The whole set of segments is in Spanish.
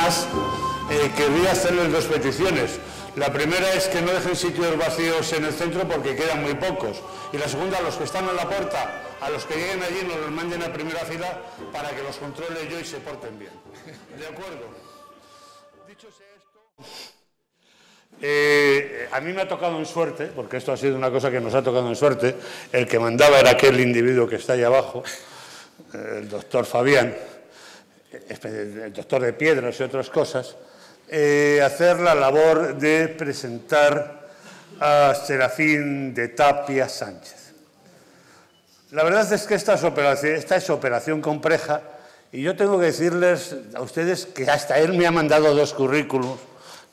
además, querría hacerles dos peticiones. La primera es que no dejen sitios vacíos en el centro porque quedan muy pocos. Y la segunda, a los que están en la puerta, a los que lleguen allí nos los manden a primera fila para que los controle yo y se porten bien. ¿De acuerdo? Dicho sea esto, a mí me ha tocado en suerte, porque esto ha sido una cosa que nos ha tocado en suerte, el que mandaba era aquel individuo que está ahí abajo, el doctor Fabián, el doctor de Piedras y otras cosas, hacer la labor de presentar a Serafín de Tapia Sánchez. La verdad es que esta es operación compleja y yo tengo que decirles a ustedes que hasta él me ha mandado dos currículums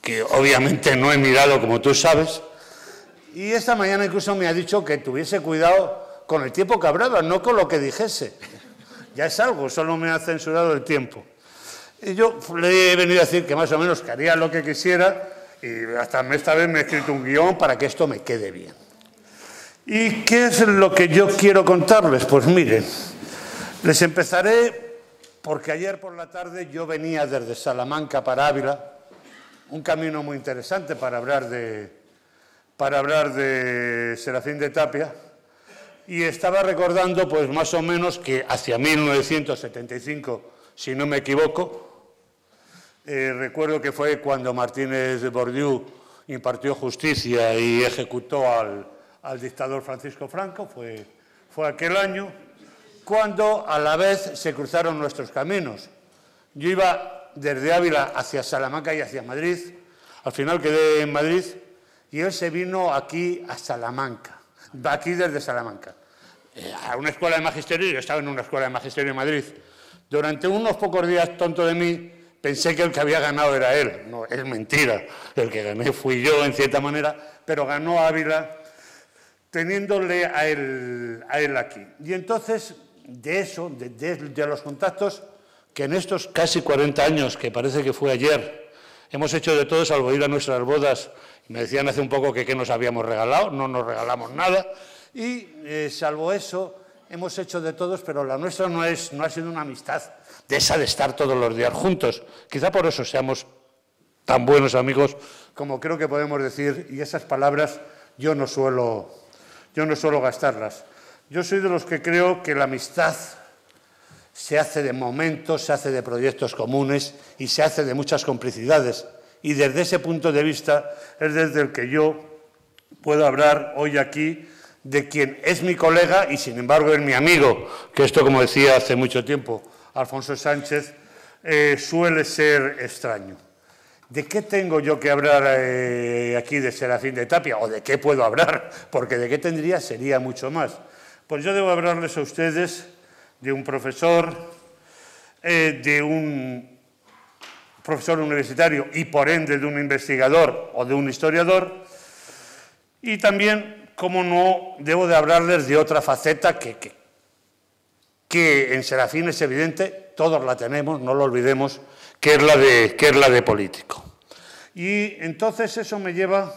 que obviamente no he mirado, como tú sabes, y esta mañana incluso me ha dicho que tuviese cuidado con el tiempo que hablaba, no con lo que dijese. Ya es algo, solo me ha censurado el tiempo. Y yo le he venido a decir que más o menos que haría lo que quisiera y hasta esta vez me he escrito un guión para que esto me quede bien. ¿Y qué es lo que yo quiero contarles? Pues miren, les empezaré porque ayer por la tarde yo venía desde Salamanca para Ávila, un camino muy interesante para hablar de Serafín de Tapia, y estaba recordando pues más o menos que hacia 1975, si no me equivoco, recuerdo que fue cuando Martínez de Bourdieu impartió justicia y ejecutó al dictador Francisco Franco, fue aquel año, cuando a la vez se cruzaron nuestros caminos. Yo iba desde Ávila hacia Salamanca y hacia Madrid, al final quedé en Madrid y él se vino aquí a Salamanca, aquí desde Salamanca, a una escuela de magisterio. Yo estaba en una escuela de magisterio en Madrid. Durante unos pocos días, tonto de mí, pensé que el que había ganado era él. No, es mentira, el que gané fui yo en cierta manera, pero ganó Ávila teniéndole a él aquí. Y entonces, de eso, de los contactos que en estos casi 40 años, que parece que fue ayer, hemos hecho de todo salvo ir a nuestras bodas. Me decían hace un poco que qué nos habíamos regalado, no nos regalamos nada. Y salvo eso, hemos hecho de todos, pero la nuestra no ha sido una amistad de esa de estar todos los días juntos. Quizá por eso seamos tan buenos amigos como creo que podemos decir, y esas palabras yo no suelo gastarlas. Yo soy de los que creo que la amistad se hace de momentos, se hace de proyectos comunes y se hace de muchas complicidades. Y desde ese punto de vista es desde el que yo puedo hablar hoy aquí de quien es mi colega y sin embargo es mi amigo, que esto, como decía hace mucho tiempo Alfonso Sánchez, suele ser extraño. ¿De qué tengo yo que hablar aquí de Serafín de Tapia? ¿O de qué puedo hablar? Porque de qué tendría sería mucho más. Pues yo debo hablarles a ustedes de un profesor universitario y por ende de un investigador o de un historiador, y también, como no, debo de hablarles de otra faceta que en Serafín es evidente, todos la tenemos, no lo olvidemos, que es la de político. Y entonces eso me lleva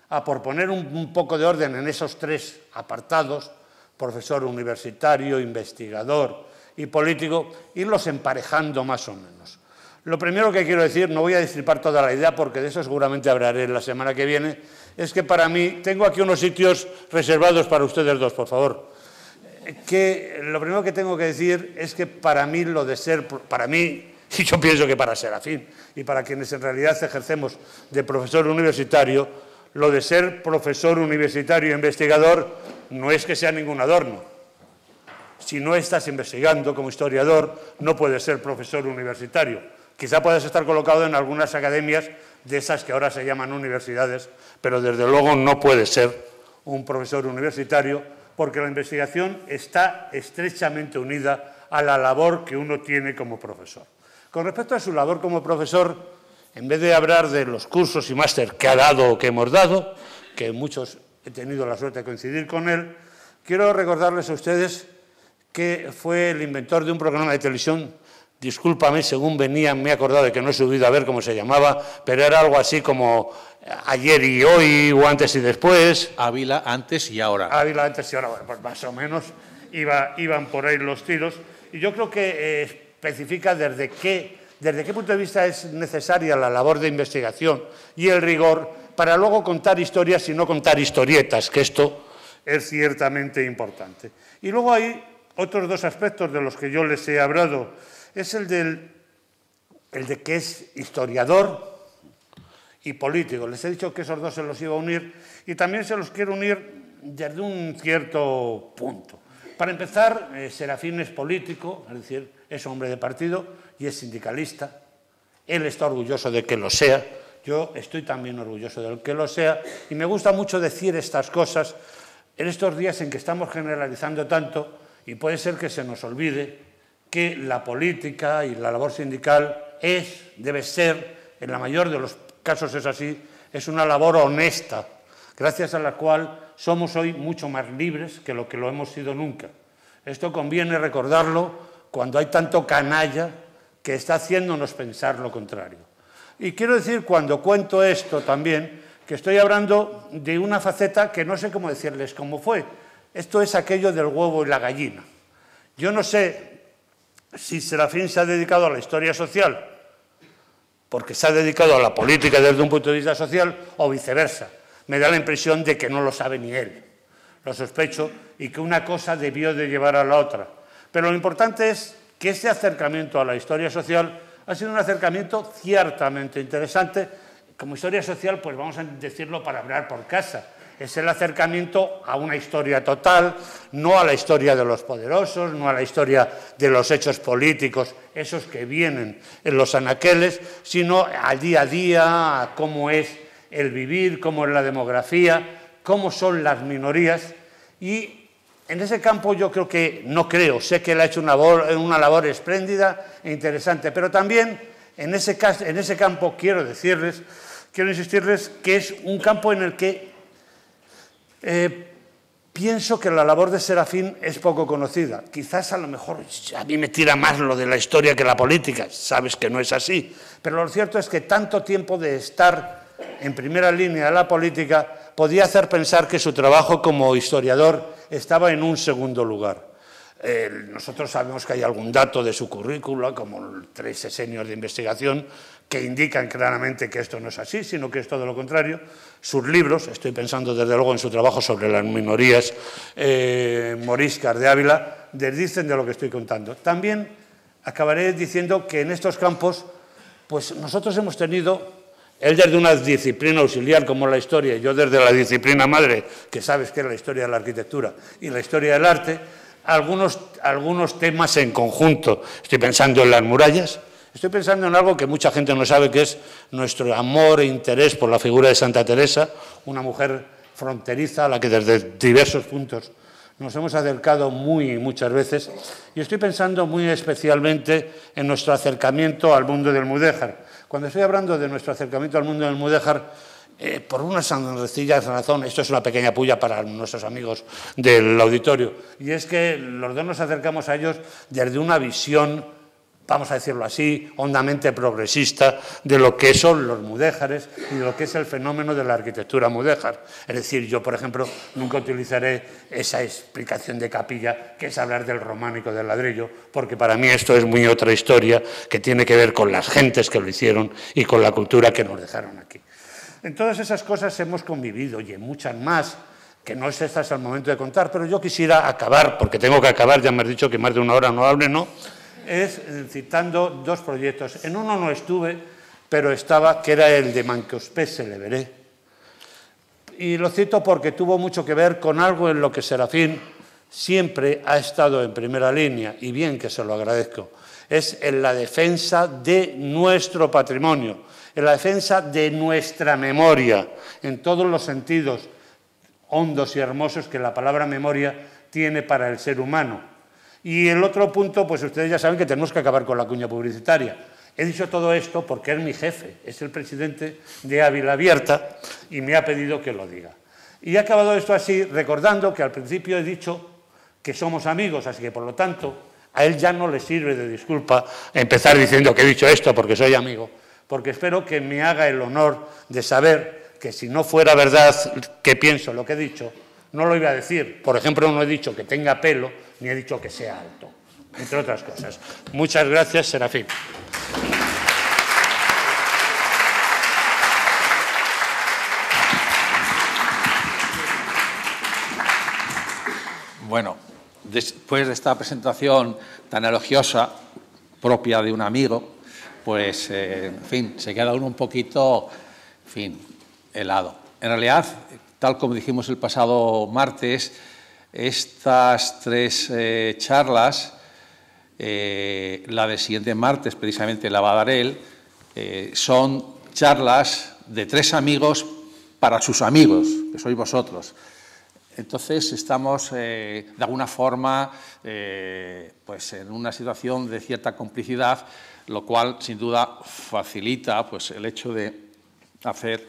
a, por poner un poco de orden en esos tres apartados, profesor universitario, investigador y político, irlos emparejando más o menos. Lo primero que quiero decir, no voy a destripar toda la idea porque de eso seguramente hablaré la semana que viene, es que para mí, tengo aquí unos sitios reservados para ustedes dos, por favor, que lo primero que tengo que decir es que para mí, y yo pienso que para Serafín y para quienes en realidad ejercemos de profesor universitario, lo de ser profesor universitario e investigador no es que sea ningún adorno. Si no estás investigando como historiador, no puedes ser profesor universitario. Quizá puedas estar colocado en algunas academias de esas que ahora se llaman universidades, pero desde luego no puedes ser un profesor universitario porque la investigación está estrechamente unida a la labor que uno tiene como profesor. Con respecto a su labor como profesor, en vez de hablar de los cursos y máster que ha dado o que hemos dado, que muchos he tenido la suerte de coincidir con él, quiero recordarles a ustedes que fue el inventor de un programa de televisión, discúlpame, según venía me he acordado de que no he subido a ver cómo se llamaba, pero era algo así como Ayer y Hoy o Antes y Después. Ávila antes y ahora. Ávila antes y ahora, bueno, pues más o menos iban por ahí los tiros. Y yo creo que especifica desde qué desde qué punto de vista es necesaria la labor de investigación y el rigor para luego contar historias y no contar historietas, que esto es ciertamente importante. Y luego hay otros dos aspectos de los que yo les he hablado. Es el de que es historiador y político. Les he dicho que esos dos se los iba a unir y también se los quiero unir desde un cierto punto. Para empezar, Serafín es político, es decir, es hombre de partido y es sindicalista. Él está orgulloso de que lo sea. Yo estoy también orgulloso de que lo sea y me gusta mucho decir estas cosas en estos días en que estamos generalizando tanto y puede ser que se nos olvide que la política y la labor sindical debe ser, en la mayor de los casos es así, es una labor honesta, gracias a la cual somos hoy mucho más libres que lo hemos sido nunca. Esto conviene recordarlo cuando hay tanto canalla que está haciéndonos pensar lo contrario. Y quiero decir, cuando cuento esto también, que estoy hablando de una faceta que no sé cómo decirles cómo fue. Esto es aquello del huevo y la gallina. Yo no sé si Serafín se ha dedicado a la historia social porque se ha dedicado a la política desde un punto de vista social o viceversa. Me da la impresión de que no lo sabe ni él. Lo sospecho y que una cosa debió de llevar a la otra. Pero lo importante es que ese acercamiento a la historia social ha sido un acercamiento ciertamente interesante. Como historia social, pues vamos a decirlo para hablar por casa. Es el acercamiento a una historia total, no a la historia de los poderosos, no a la historia de los hechos políticos, esos que vienen en los anaqueles, sino al día a día, a cómo es el vivir, cómo es la demografía, cómo son las minorías. Y en ese campo yo creo que, sé que él ha hecho una labor espléndida e interesante, pero también en ese campo quiero insistirles que es un campo en el que pienso que la labor de Serafín es poco conocida. Quizás a lo mejor a mí me tira más lo de la historia que la política, sabes que no es así, pero lo cierto es que tanto tiempo de estar en primera línea de la política podía hacer pensar que su trabajo como historiador estaba en un segundo lugar. Nosotros sabemos que hay algún dato de su currícula, como 3 sesenios de investigación, que indican claramente que esto no es así, sino que es todo lo contrario. Sus libros, estoy pensando desde luego en su trabajo sobre las minorías moriscas de Ávila, desdicen de lo que estoy contando. También acabaré diciendo que en estos campos, pues nosotros hemos tenido, él desde una disciplina auxiliar como la historia, y yo desde la disciplina madre, que sabes que es la historia de la arquitectura y la historia del arte, algunos temas en conjunto. Estoy pensando en las murallas, estoy pensando en algo que mucha gente no sabe, que es nuestro amor e interés por la figura de Santa Teresa, una mujer fronteriza a la que desde diversos puntos nos hemos acercado muchas veces, y estoy pensando muy especialmente en nuestro acercamiento al mundo del mudéjar. Cuando estoy hablando de nuestro acercamiento al mundo del mudéjar, por una sencilla razón, esto es una pequeña pulla para nuestros amigos del auditorio, y es que los dos nos acercamos a ellos desde una visión, vamos a decirlo así, hondamente progresista de lo que son los mudéjares y de lo que es el fenómeno de la arquitectura mudéjar. Es decir, yo, por ejemplo, nunca utilizaré esa explicación de Capilla, que es hablar del románico del ladrillo, porque para mí esto es muy otra historia que tiene que ver con las gentes que lo hicieron y con la cultura que nos dejaron aquí. En todas esas cosas hemos convivido y en muchas más, que no es este el momento de contar, pero yo quisiera acabar, porque tengo que acabar, ya me has dicho que más de una hora no hable, ¿no? Es citando 2 proyectos. En uno no estuve, pero estaba, que era el de Mancospés se le veré. Y lo cito porque tuvo mucho que ver con algo en lo que Serafín siempre ha estado en primera línea, y bien que se lo agradezco. Es en la defensa de nuestro patrimonio, en la defensa de nuestra memoria, en todos los sentidos hondos y hermosos que la palabra memoria tiene para el ser humano. Y el otro punto, pues ustedes ya saben que tenemos que acabar con la cuña publicitaria. He dicho todo esto porque es mi jefe, es el presidente de Ávila Abierta y me ha pedido que lo diga. Y he acabado esto así, recordando que al principio he dicho que somos amigos, así que por lo tanto a él ya no le sirve de disculpa empezar diciendo que he dicho esto porque soy amigo, porque espero que me haga el honor de saber que si no fuera verdad que pienso lo que he dicho, no lo iba a decir. Por ejemplo, no he dicho que tenga pelo, ni he dicho que sea alto, entre otras cosas. Muchas gracias, Serafín. Bueno, después de esta presentación tan elogiosa, propia de un amigo, pues, en fin, se queda uno un poquito, en fin, helado. En realidad, tal como dijimos el pasado martes, estas tres charlas, la del siguiente martes, precisamente la va a dar él, son charlas de tres amigos para sus amigos, que sois vosotros. Entonces, estamos, de alguna forma, pues, en una situación de cierta complicidad, lo cual, sin duda, facilita, pues, el hecho de hacer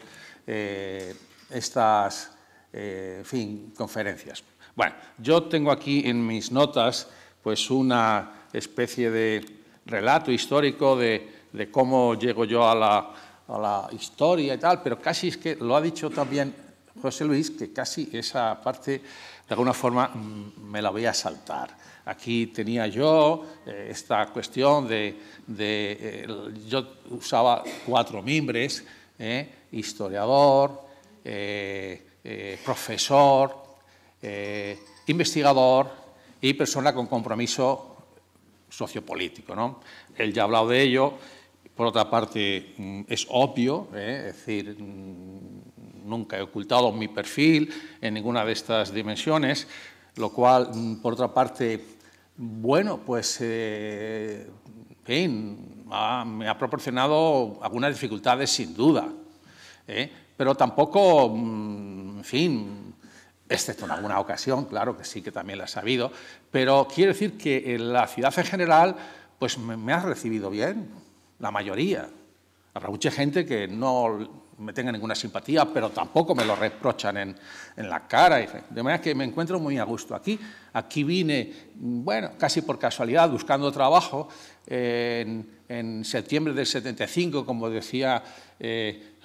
estas, en fin, conferencias. Bueno, yo tengo aquí en mis notas, pues, una especie de relato histórico de cómo llego yo a la historia y tal, pero casi es que lo ha dicho también José Luis, que casi esa parte, de alguna forma, me la voy a saltar. Aquí tenía yo esta cuestión yo usaba 4 mimbres, historiador, profesor, investigador y persona con compromiso sociopolítico, ¿no? Él ya ha hablado de ello. Por otra parte, es obvio, es decir, nunca he ocultado mi perfil en ninguna de estas dimensiones, lo cual, por otra parte, bueno, pues, en fin, me ha proporcionado algunas dificultades, sin duda, pero tampoco, en fin, excepto en alguna ocasión, claro que sí, que también la he sabido, pero quiero decir que en la ciudad en general, pues me ha recibido bien, la mayoría. Habrá mucha gente que no me tenga ninguna simpatía, pero tampoco me lo reprochan en la cara. De manera que me encuentro muy a gusto aquí. Aquí vine, bueno, casi por casualidad, buscando trabajo. En septiembre del 75, como decía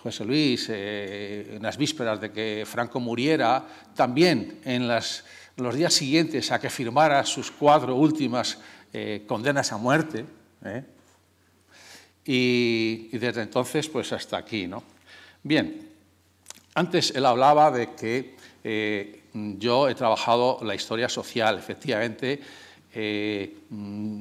José Luis, en las vísperas de que Franco muriera, también en los días siguientes a que firmara sus 4 últimas condenas a muerte, y desde entonces, pues, hasta aquí, ¿no? Bien, antes él hablaba de que yo he trabajado la historia social, efectivamente,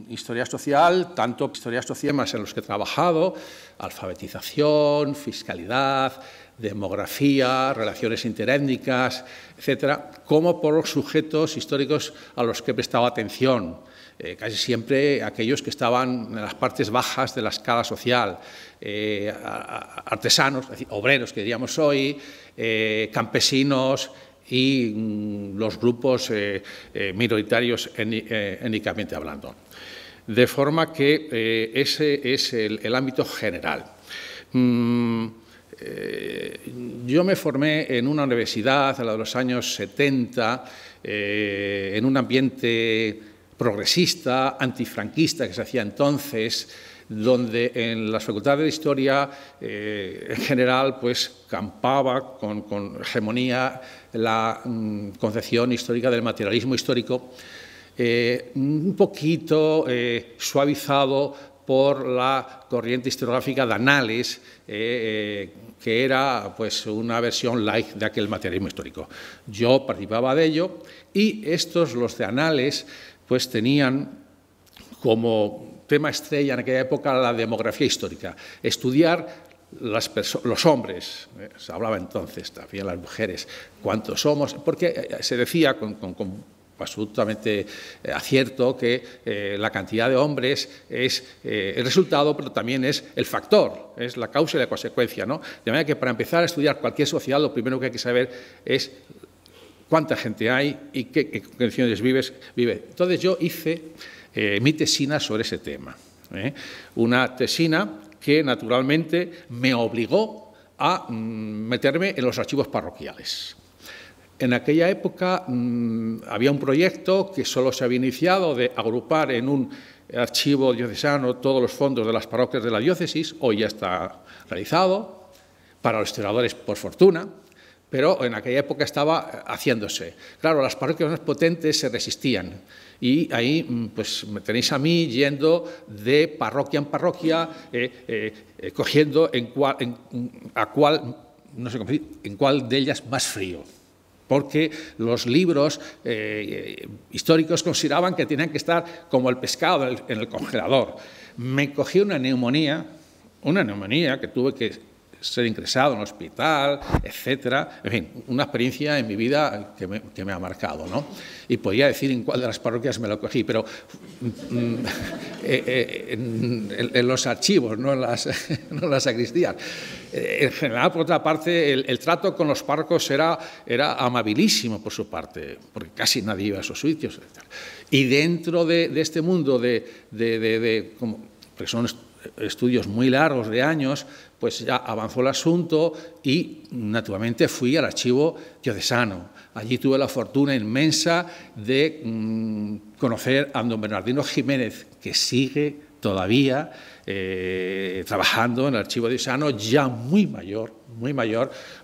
historia social, tanto historia social más en los que he trabajado, alfabetización, fiscalidad, demografía, relaciones interétnicas, etcétera, como por los sujetos históricos a los que he prestado atención. Casi siempre aquellos que estaban en las partes bajas de la escala social, artesanos, es decir, obreros que diríamos hoy, campesinos y los grupos minoritarios étnicamente hablando. De forma que ese es el ámbito general. Yo me formé en una universidad, a la de los años 70, en un ambiente progresista, antifranquista que se hacía entonces, donde en las facultades de Historia en general pues campaba con hegemonía la concepción histórica del materialismo histórico, un poquito suavizado por la corriente historiográfica de Annales, que era pues una versión light de aquel materialismo histórico. Yo participaba de ello y los de Annales, pues tenían como tema estrella en aquella época la demografía histórica, estudiar los hombres, se hablaba entonces también las mujeres, cuántos somos, porque se decía con absolutamente acierto que la cantidad de hombres es el resultado, pero también es el factor, es la causa y la consecuencia, ¿no? De manera que para empezar a estudiar cualquier sociedad, lo primero que hay que saber es cuánta gente hay y qué condiciones vive. Entonces yo hice mi tesina sobre ese tema. Una tesina que naturalmente me obligó a meterme en los archivos parroquiales. En aquella época había un proyecto que solo se había iniciado de agrupar en un archivo diocesano todos los fondos de las parroquias de la diócesis. Hoy ya está realizado, para los historiadores por fortuna, pero en aquella época estaba haciéndose. Claro, las parroquias más potentes se resistían y ahí pues me tenéis a mí yendo de parroquia en parroquia, cogiendo en cuál de ellas más frío. porque los libros históricos consideraban que tenían que estar como el pescado en el congelador. Me cogí una neumonía que tuve que ser ingresado en el hospital, etcétera. En fin, una experiencia en mi vida que me ha marcado, ¿no? Y podría decir en cuál de las parroquias me lo cogí, pero en los archivos, no en las sacristías. En general, por otra parte, el trato con los párrocos era amabilísimo por su parte, porque casi nadie iba a esos sitios, etcétera. Y dentro de este mundo porque son estudios muy largos de años, pues ya avanzó el asunto y naturalmente fui al archivo diocesano. Allí tuve la fortuna inmensa de conocer a don Bernardino Jiménez, que sigue todavía trabajando en el archivo diocesano, ya muy mayor,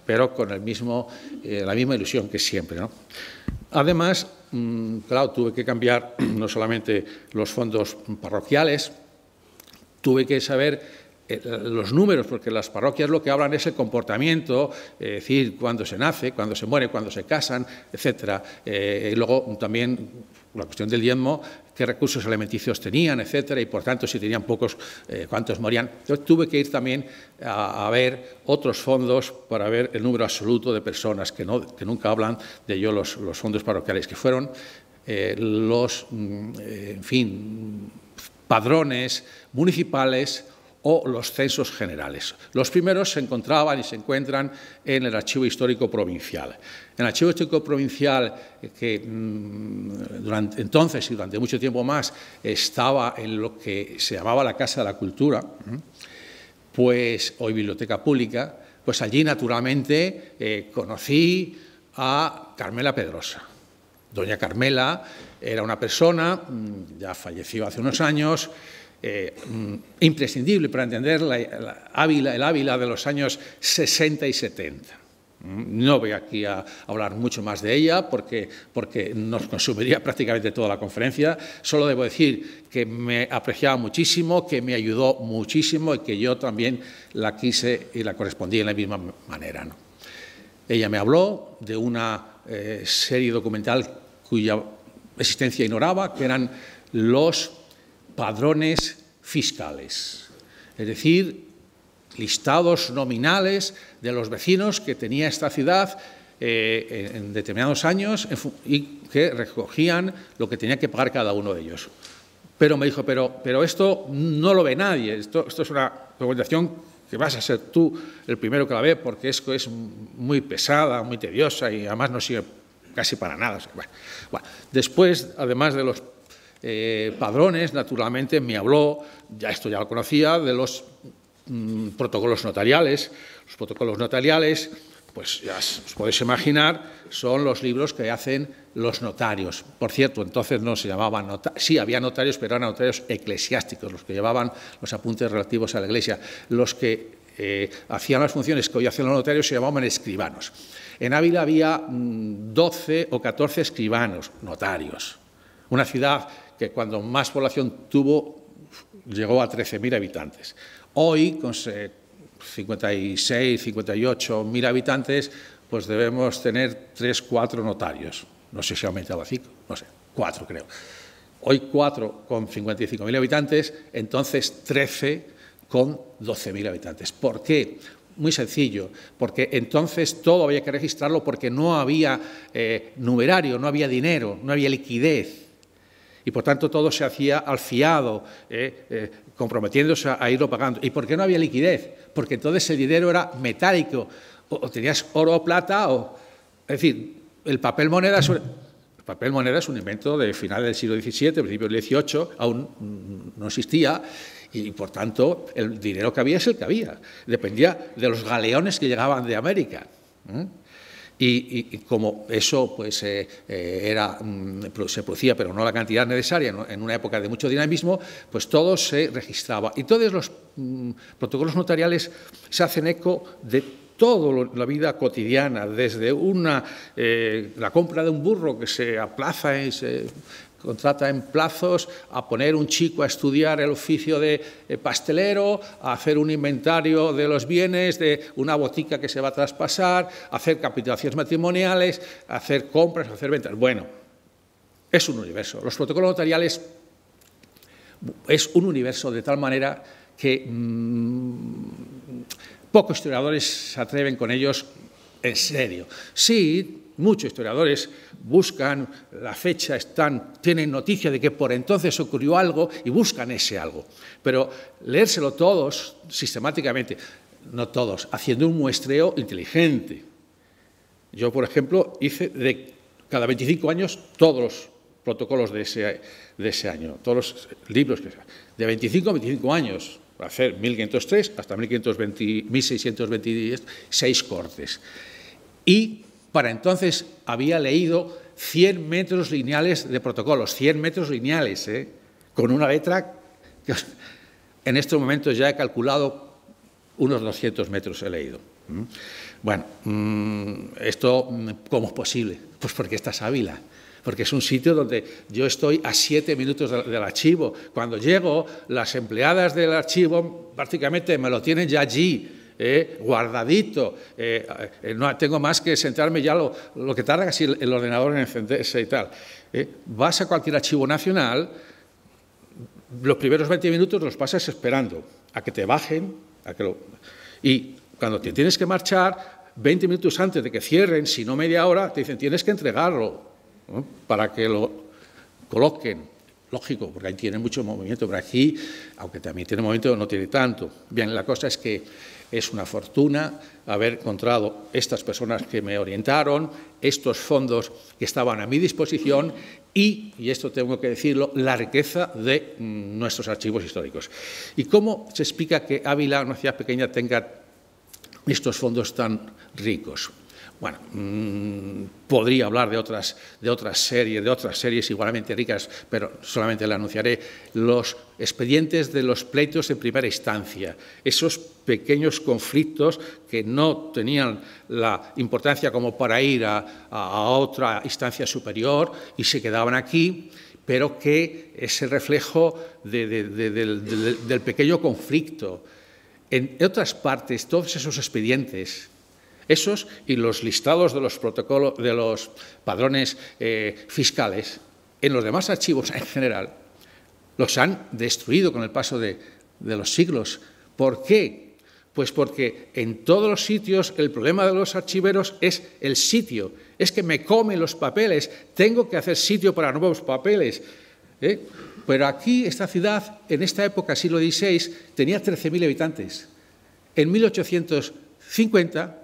pero con la misma ilusión que siempre, ¿no? Además, claro, tuve que cambiar no solamente los fondos parroquiales, tuve que saber los números, porque las parroquias lo que hablan es el comportamiento, es decir, cuándo se nace, cuándo se muere, cuándo se casan, etcétera. Y luego también la cuestión del diezmo, qué recursos alimenticios tenían, etcétera, y por tanto, si tenían pocos, cuántos morían. Yo tuve que ir también a ver otros fondos para ver el número absoluto de personas, que nunca hablan de ello los fondos parroquiales, que fueron en fin, padrones municipales o los censos generales. Los primeros se encontraban y se encuentran en el Archivo Histórico Provincial. En el Archivo Histórico Provincial, que entonces y durante mucho tiempo más estaba en lo que se llamaba la Casa de la Cultura, pues hoy Biblioteca Pública, pues allí naturalmente conocí a Carmela Pedrosa. Doña Carmela era una persona, ya falleció hace unos años, imprescindible para entender el Ávila de los años 60 y 70. No voy aquí a hablar mucho más de ella porque nos consumiría prácticamente toda la conferencia. Solo debo decir que me apreciaba muchísimo, que me ayudó muchísimo y que yo también la quise y la correspondí en la misma manera, ¿no? Ella me habló de una serie documental cuya existencia ignoraba, que eran los padrones fiscales, es decir, listados nominales de los vecinos que tenía esta ciudad en determinados años y que recogían lo que tenía que pagar cada uno de ellos. Pero me dijo, pero esto no lo ve nadie, esto es una documentación que vas a ser tú el primero que la ve, porque esto es muy pesada, muy tediosa y además no sirve casi para nada. Bueno, después, además de los padrones, naturalmente me habló, esto ya lo conocía, de los protocolos notariales. Los protocolos notariales, pues ya os podéis imaginar, son los libros que hacen los notarios. Por cierto, entonces no se llamaban notarios, sí había notarios, pero eran notarios eclesiásticos, los que llevaban los apuntes relativos a la Iglesia. Los que hacían las funciones que hoy hacen los notarios se llamaban escribanos. En Ávila había 12 o 14 escribanos, notarios. Una ciudad que cuando más población tuvo llegó a 13.000 habitantes. Hoy, con 56, 58.000 habitantes, pues debemos tener 3, 4 notarios. No sé si ha aumentado a 5, no sé, 4 creo. Hoy 4 con 55.000 habitantes, entonces 13 con 12.000 habitantes. ¿Por qué? Muy sencillo, porque entonces todo había que registrarlo porque no había numerario, no había dinero, no había liquidez. Y por tanto todo se hacía al fiado, comprometiéndose a irlo pagando. ¿Y por qué no había liquidez? Porque entonces el dinero era metálico, o tenías oro o plata, es decir, el papel moneda es un invento de finales del siglo XVII, principios del XVIII, aún no existía, y por tanto el dinero que había es el que había. Dependía de los galeones que llegaban de América. Y como eso pues, se producía, pero no la cantidad necesaria, ¿no? En una época de mucho dinamismo, pues todo se registraba. Y todos los protocolos notariales se hacen eco de toda la vida cotidiana, desde la compra de un burro que se aplaza y se contrata en plazos a poner un chico a estudiar el oficio de pastelero, a hacer un inventario de los bienes de una botica que se va a traspasar, a hacer capitulaciones matrimoniales, a hacer compras, a hacer ventas. Bueno, es un universo. Los protocolos notariales es un universo de tal manera que pocos historiadores se atreven con ellos en serio. Sí, muchos historiadores buscan la fecha, tienen noticia de que por entonces ocurrió algo y buscan ese algo. Pero leérselo todos, sistemáticamente, no todos, haciendo un muestreo inteligente. Yo, por ejemplo, hice de cada 25 años todos los protocolos de ese año, todos los libros, de 25 a 25 años, para hacer 1503 hasta 1626 cortes. Y para entonces había leído 100 metros lineales de protocolos, 100 metros lineales, con una letra que en estos momentos ya he calculado unos 200 metros he leído. Bueno, ¿esto cómo es posible? Pues porque esta es Ávila, porque es un sitio donde yo estoy a 7 minutos del archivo. Cuando llego, las empleadas del archivo prácticamente me lo tienen ya allí, guardadito. No tengo más que sentarme ya lo que tarda casi el ordenador en encenderse y tal. Vas a cualquier archivo nacional, los primeros 20 minutos los pasas esperando a que te bajen, y cuando te tienes que marchar, 20 minutos antes de que cierren, si no media hora, te dicen tienes que entregarlo, ¿no?, para que lo coloquen. Lógico, porque ahí tiene mucho movimiento, pero aquí, aunque también tiene movimiento, no tiene tanto. Bien, la cosa es que es una fortuna haber encontrado estas personas que me orientaron, estos fondos que estaban a mi disposición y esto tengo que decirlo, la riqueza de nuestros archivos históricos. ¿Y cómo se explica que Ávila, una ciudad pequeña, tenga estos fondos tan ricos? Bueno, podría hablar de otras series igualmente ricas, pero solamente le anunciaré los expedientes de los pleitos de primera instancia, esos pequeños conflictos que no tenían la importancia como para ir a otra instancia superior y se quedaban aquí, pero que es el reflejo del pequeño conflicto. En otras partes, todos esos expedientes, esos y los listados de los protocolos, de los padrones fiscales, en los demás archivos en general, los han destruido con el paso de los siglos. ¿Por qué? Pues porque en todos los sitios el problema de los archiveros es el sitio, es que me comen los papeles, tengo que hacer sitio para nuevos papeles. Pero aquí, esta ciudad, en esta época, siglo XVI, tenía 13.000 habitantes. En 1850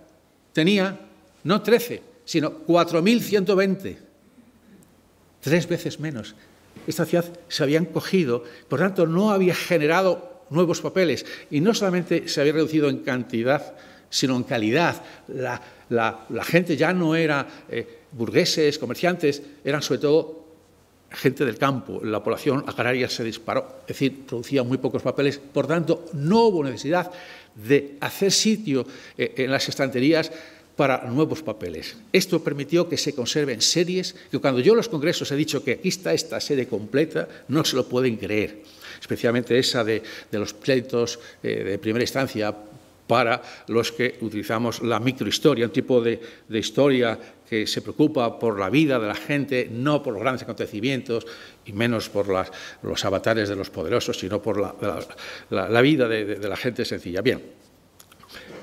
tenía, no 13, sino 4.120, 3 veces menos. Esta ciudad se había cogido, por tanto no había generado nuevos papeles y no solamente se había reducido en cantidad, sino en calidad. La gente ya no era burgueses, comerciantes, eran sobre todo gente del campo. La población agraria se disparó, es decir, producía muy pocos papeles, por tanto no hubo necesidad de hacer sitio en las estanterías para nuevos papeles. Esto permitió que se conserven series que cuando yo en los congresos he dicho que aquí está esta serie completa, no se lo pueden creer, especialmente esa de los pleitos de primera instancia para los que utilizamos la microhistoria, un tipo de historia que se preocupa por la vida de la gente, no por los grandes acontecimientos y menos por los avatares de los poderosos, sino por la vida de la gente sencilla. Bien,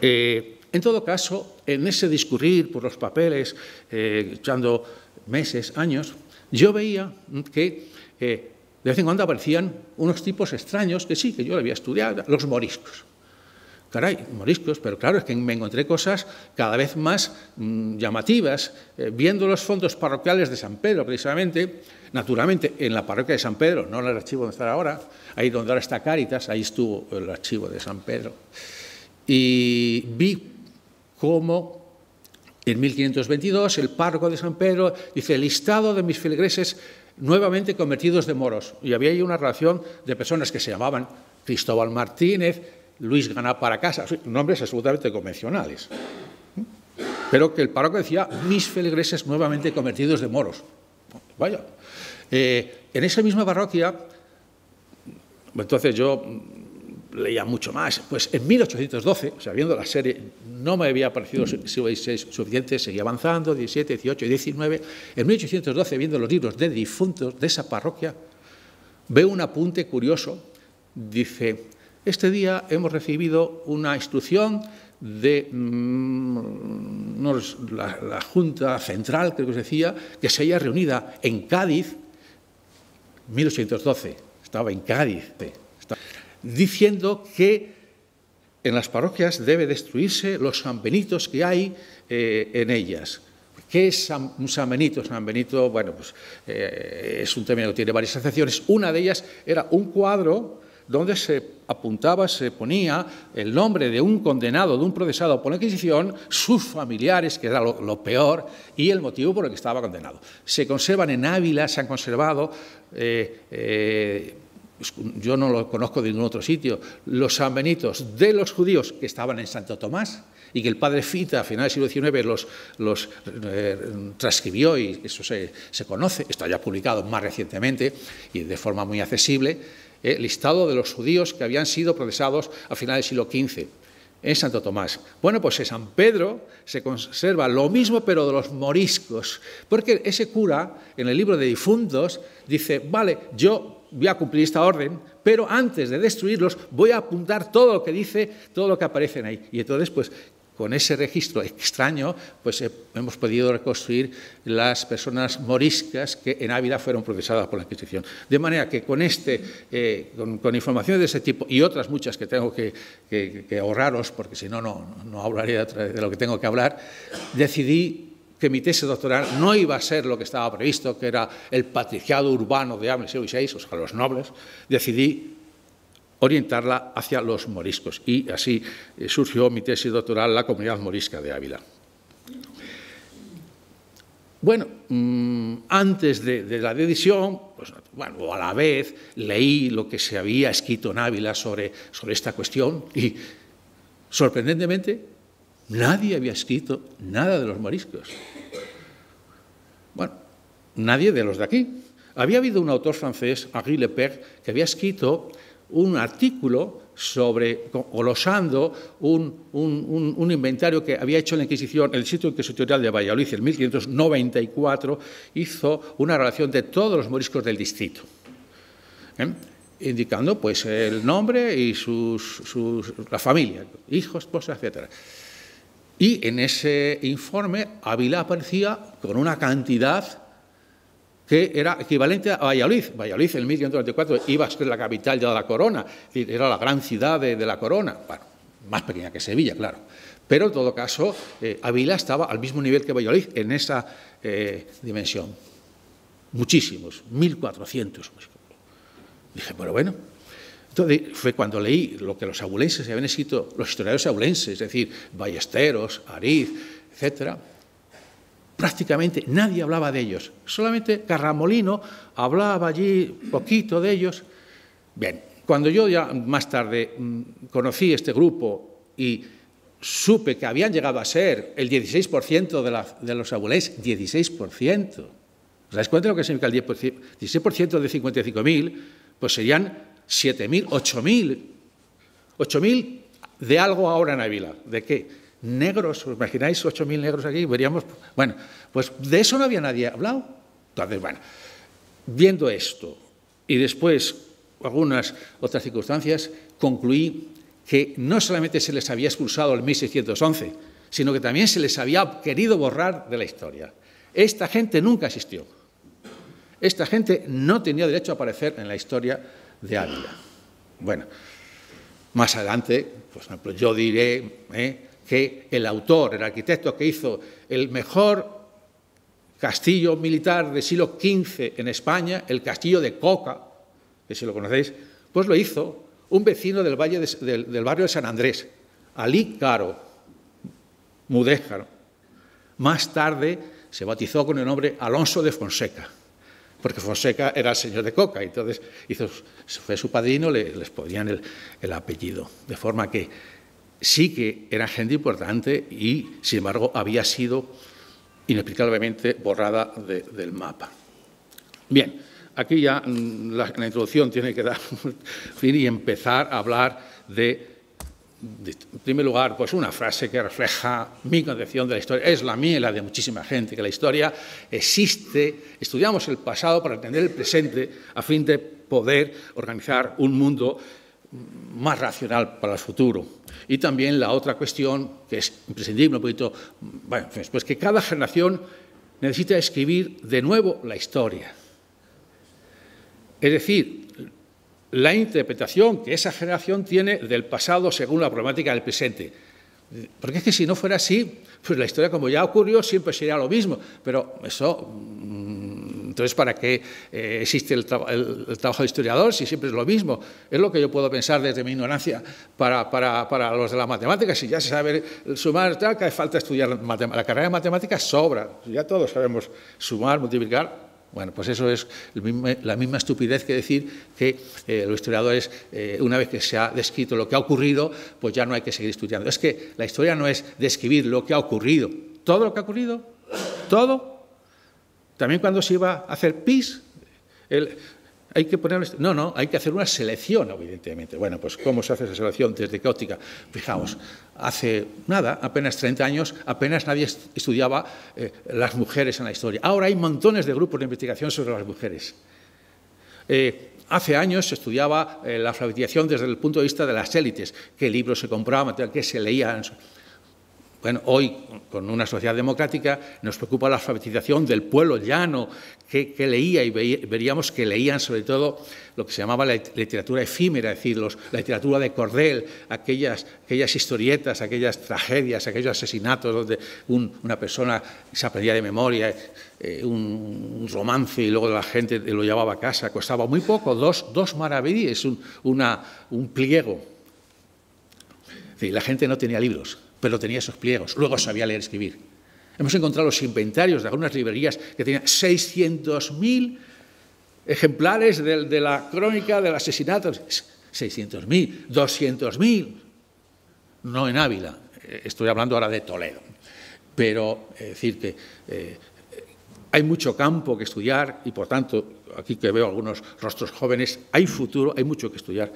en todo caso, en ese discurrir por los papeles, echando meses, años, yo veía que de vez en cuando aparecían unos tipos extraños que sí, que yo había estudiado, los moriscos. Caray, moriscos, pero claro, es que me encontré cosas cada vez más llamativas. Viendo los fondos parroquiales de San Pedro, precisamente, naturalmente en la parroquia de San Pedro, no en el archivo donde está ahora, ahí donde ahora está Cáritas, ahí estuvo el archivo de San Pedro. Y vi cómo en 1522 el párroco de San Pedro dice: listado de mis feligreses nuevamente convertidos de moros. Y había ahí una relación de personas que se llamaban Cristóbal Martínez, Luis Ganá para casa, nombres absolutamente convencionales. Pero que el párroco decía: mis feligreses nuevamente convertidos de moros. Vaya. En esa misma parroquia, entonces yo leía mucho más, pues en 1812, o sea, viendo la serie, no me había parecido siglo XVI suficiente, seguía avanzando, 17, 18, 19, en 1812, viendo los libros de difuntos de esa parroquia, veo un apunte curioso, dice, este día hemos recibido una instrucción de la Junta Central, creo que se decía, que se haya reunida en Cádiz, 1812, estaba en Cádiz, diciendo que en las parroquias debe destruirse los sanbenitos que hay en ellas. ¿Qué es un San Benito? San Benito, bueno, pues es un término que tiene varias acepciones. Una de ellas era un cuadro donde se apuntaba, se ponía el nombre de un condenado, de un procesado por la Inquisición, sus familiares, que era lo peor, y el motivo por el que estaba condenado. Se conservan en Ávila, se han conservado, yo no lo conozco de ningún otro sitio, los sanbenitos de los judíos que estaban en Santo Tomás y que el padre Fita a finales del siglo XIX los transcribió y eso se conoce, está ya publicado más recientemente y de forma muy accesible, listado de los judíos que habían sido procesados a finales del siglo XV en Santo Tomás. Bueno, pues en San Pedro se conserva lo mismo, pero de los moriscos, porque ese cura, en el libro de difuntos, dice, vale, yo voy a cumplir esta orden, pero antes de destruirlos voy a apuntar todo lo que dice, todo lo que aparece ahí. Y entonces, pues, con ese registro extraño, pues hemos podido reconstruir las personas moriscas que en Ávila fueron procesadas por la Inquisición. De manera que con informaciones de ese tipo y otras muchas que tengo que ahorraros, porque si no, no hablaré de lo que tengo que hablar, decidí que mi tesis doctoral no iba a ser lo que estaba previsto, que era el patriciado urbano de Ávila del siglo XVI, o sea, los nobles. Decidí orientarla hacia los moriscos y así surgió mi tesis doctoral, la comunidad morisca de Ávila. Bueno, antes de la decisión, pues, bueno, o a la vez leí lo que se había escrito en Ávila sobre esta cuestión y, sorprendentemente, nadie había escrito nada de los moriscos. Bueno, nadie de los de aquí. Había habido un autor francés, Henri Lepers, que había escrito un artículo glosando un inventario que había hecho la Inquisición, el Instituto Inquisitorial de Valladolid, en 1594, hizo una relación de todos los moriscos del distrito, indicando pues el nombre y la familia, hijos, esposas, etc. Y en ese informe Ávila aparecía con una cantidad que era equivalente a Valladolid. Valladolid en 1594 iba a ser la capital de la corona, era la gran ciudad de la corona, bueno, más pequeña que Sevilla, claro. Pero en todo caso, Ávila estaba al mismo nivel que Valladolid en esa dimensión. Muchísimos, 1400. Dije, pero bueno. Entonces fue cuando leí lo que los abulenses habían escrito, los historiadores abulenses, es decir, Ballesteros, Ariz, etcétera. Prácticamente nadie hablaba de ellos, solamente Carramolino hablaba allí poquito de ellos. Bien, cuando yo ya más tarde conocí este grupo y supe que habían llegado a ser el 16% de los abulenses, 16%, ¿os dais cuenta de lo que significa el 10%? 16% de 55.000, pues serían 7.000, 8.000. 8.000 de algo ahora en Ávila. ¿De qué? Negros, ¿os imagináis 8.000 negros aquí? Veríamos, bueno, pues de eso no había nadie hablado. Entonces, bueno, viendo esto y después algunas otras circunstancias, concluí que no solamente se les había expulsado en 1611, sino que también se les había querido borrar de la historia. Esta gente nunca existió. Esta gente no tenía derecho a aparecer en la historia de Ávila. Bueno, más adelante, por ejemplo, yo diré que el autor, el arquitecto que hizo el mejor castillo militar del siglo XV en España, el castillo de Coca, que si lo conocéis, pues lo hizo un vecino del barrio de San Andrés, Alí Caro Mudéjar. Más tarde se bautizó con el nombre Alonso de Fonseca, porque Fonseca era el señor de Coca, y entonces fue su padrino, les ponían el apellido, de forma que sí que era gente importante y, sin embargo, había sido inexplicablemente borrada del mapa. Bien, aquí ya la introducción tiene que dar fin y empezar a hablar en primer lugar, pues una frase que refleja mi concepción de la historia, es la mía y la de muchísima gente, que la historia existe, estudiamos el pasado para entender el presente a fin de poder organizar un mundo más racional para el futuro. Y también la otra cuestión, que es imprescindible, un poquito, bueno, pues que cada generación necesita escribir de nuevo la historia. Es decir, la interpretación que esa generación tiene del pasado según la problemática del presente. Porque es que si no fuera así, pues la historia, como ya ocurrió, siempre sería lo mismo. Pero eso, entonces, ¿para qué existe el trabajo de historiador si siempre es lo mismo? Es lo que yo puedo pensar desde mi ignorancia para los de la matemática. Si ya se sabe sumar, tal, que hace falta estudiar la carrera de matemáticas sobra. Ya todos sabemos sumar, multiplicar. Bueno, pues eso es la misma estupidez que decir que los historiadores, una vez que se ha descrito lo que ha ocurrido, pues ya no hay que seguir estudiando. Es que la historia no es describir lo que ha ocurrido. ¿Todo lo que ha ocurrido? ¿Todo? También cuando se iba a hacer pis, hay que poner... No, hay que hacer una selección, evidentemente. Bueno, pues ¿cómo se hace esa selección? ¿Desde qué óptica? Fijaos, hace nada, apenas 30 años, apenas nadie estudiaba las mujeres en la historia. Ahora hay montones de grupos de investigación sobre las mujeres. Hace años se estudiaba la alfabetización desde el punto de vista de las élites, qué libros se compraban, qué se leían. Bueno, hoy, con una sociedad democrática, nos preocupa la alfabetización del pueblo llano, que leía, y veríamos que leían sobre todo lo que se llamaba la literatura efímera, es decir, la literatura de cordel, aquellas historietas, aquellas tragedias, aquellos asesinatos donde una persona se aprendía de memoria un romance y luego la gente lo llevaba a casa, costaba muy poco, dos maravedíes, un pliego. Es decir, la gente no tenía libros, pero tenía esos pliegos, luego sabía leer y escribir. Hemos encontrado los inventarios de algunas librerías que tenían 600.000 ejemplares de la crónica del asesinato. 600.000, 200.000, no en Ávila, estoy hablando ahora de Toledo. Pero es decir que hay mucho campo que estudiar y, por tanto, aquí que veo algunos rostros jóvenes, hay futuro, hay mucho que estudiar.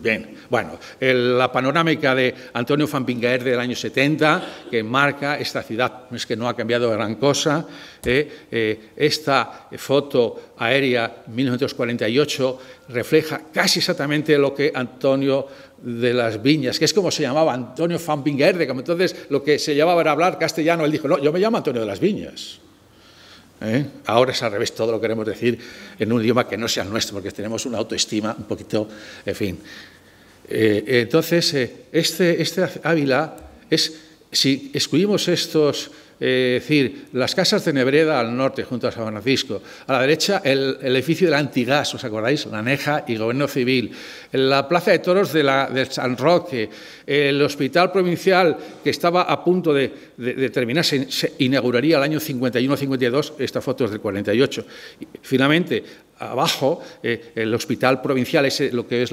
Bien, bueno, la panorámica de Antonio van Bingaerde del año 70, que marca esta ciudad, es que no ha cambiado gran cosa. Esta foto aérea, 1948, refleja casi exactamente lo que Antonio de las Viñas, que es como se llamaba Antonio van Bingaerde, como entonces lo que se llamaba era hablar castellano. Él dijo, no, yo me llamo Antonio de las Viñas. Ahora es al revés, todo lo queremos decir en un idioma que no sea el nuestro, porque tenemos una autoestima un poquito, en fin. Entonces, este Ávila es, si excluimos estos, es decir, las casas de Nebreda al norte, junto a San Francisco, a la derecha el edificio del Antigás, ¿os acordáis? La Neja y Gobierno Civil, la plaza de toros de San Roque, el hospital provincial que estaba a punto de terminarse, se inauguraría el año 51-52, esta foto es del 48. Y finalmente, abajo, el hospital provincial, lo que es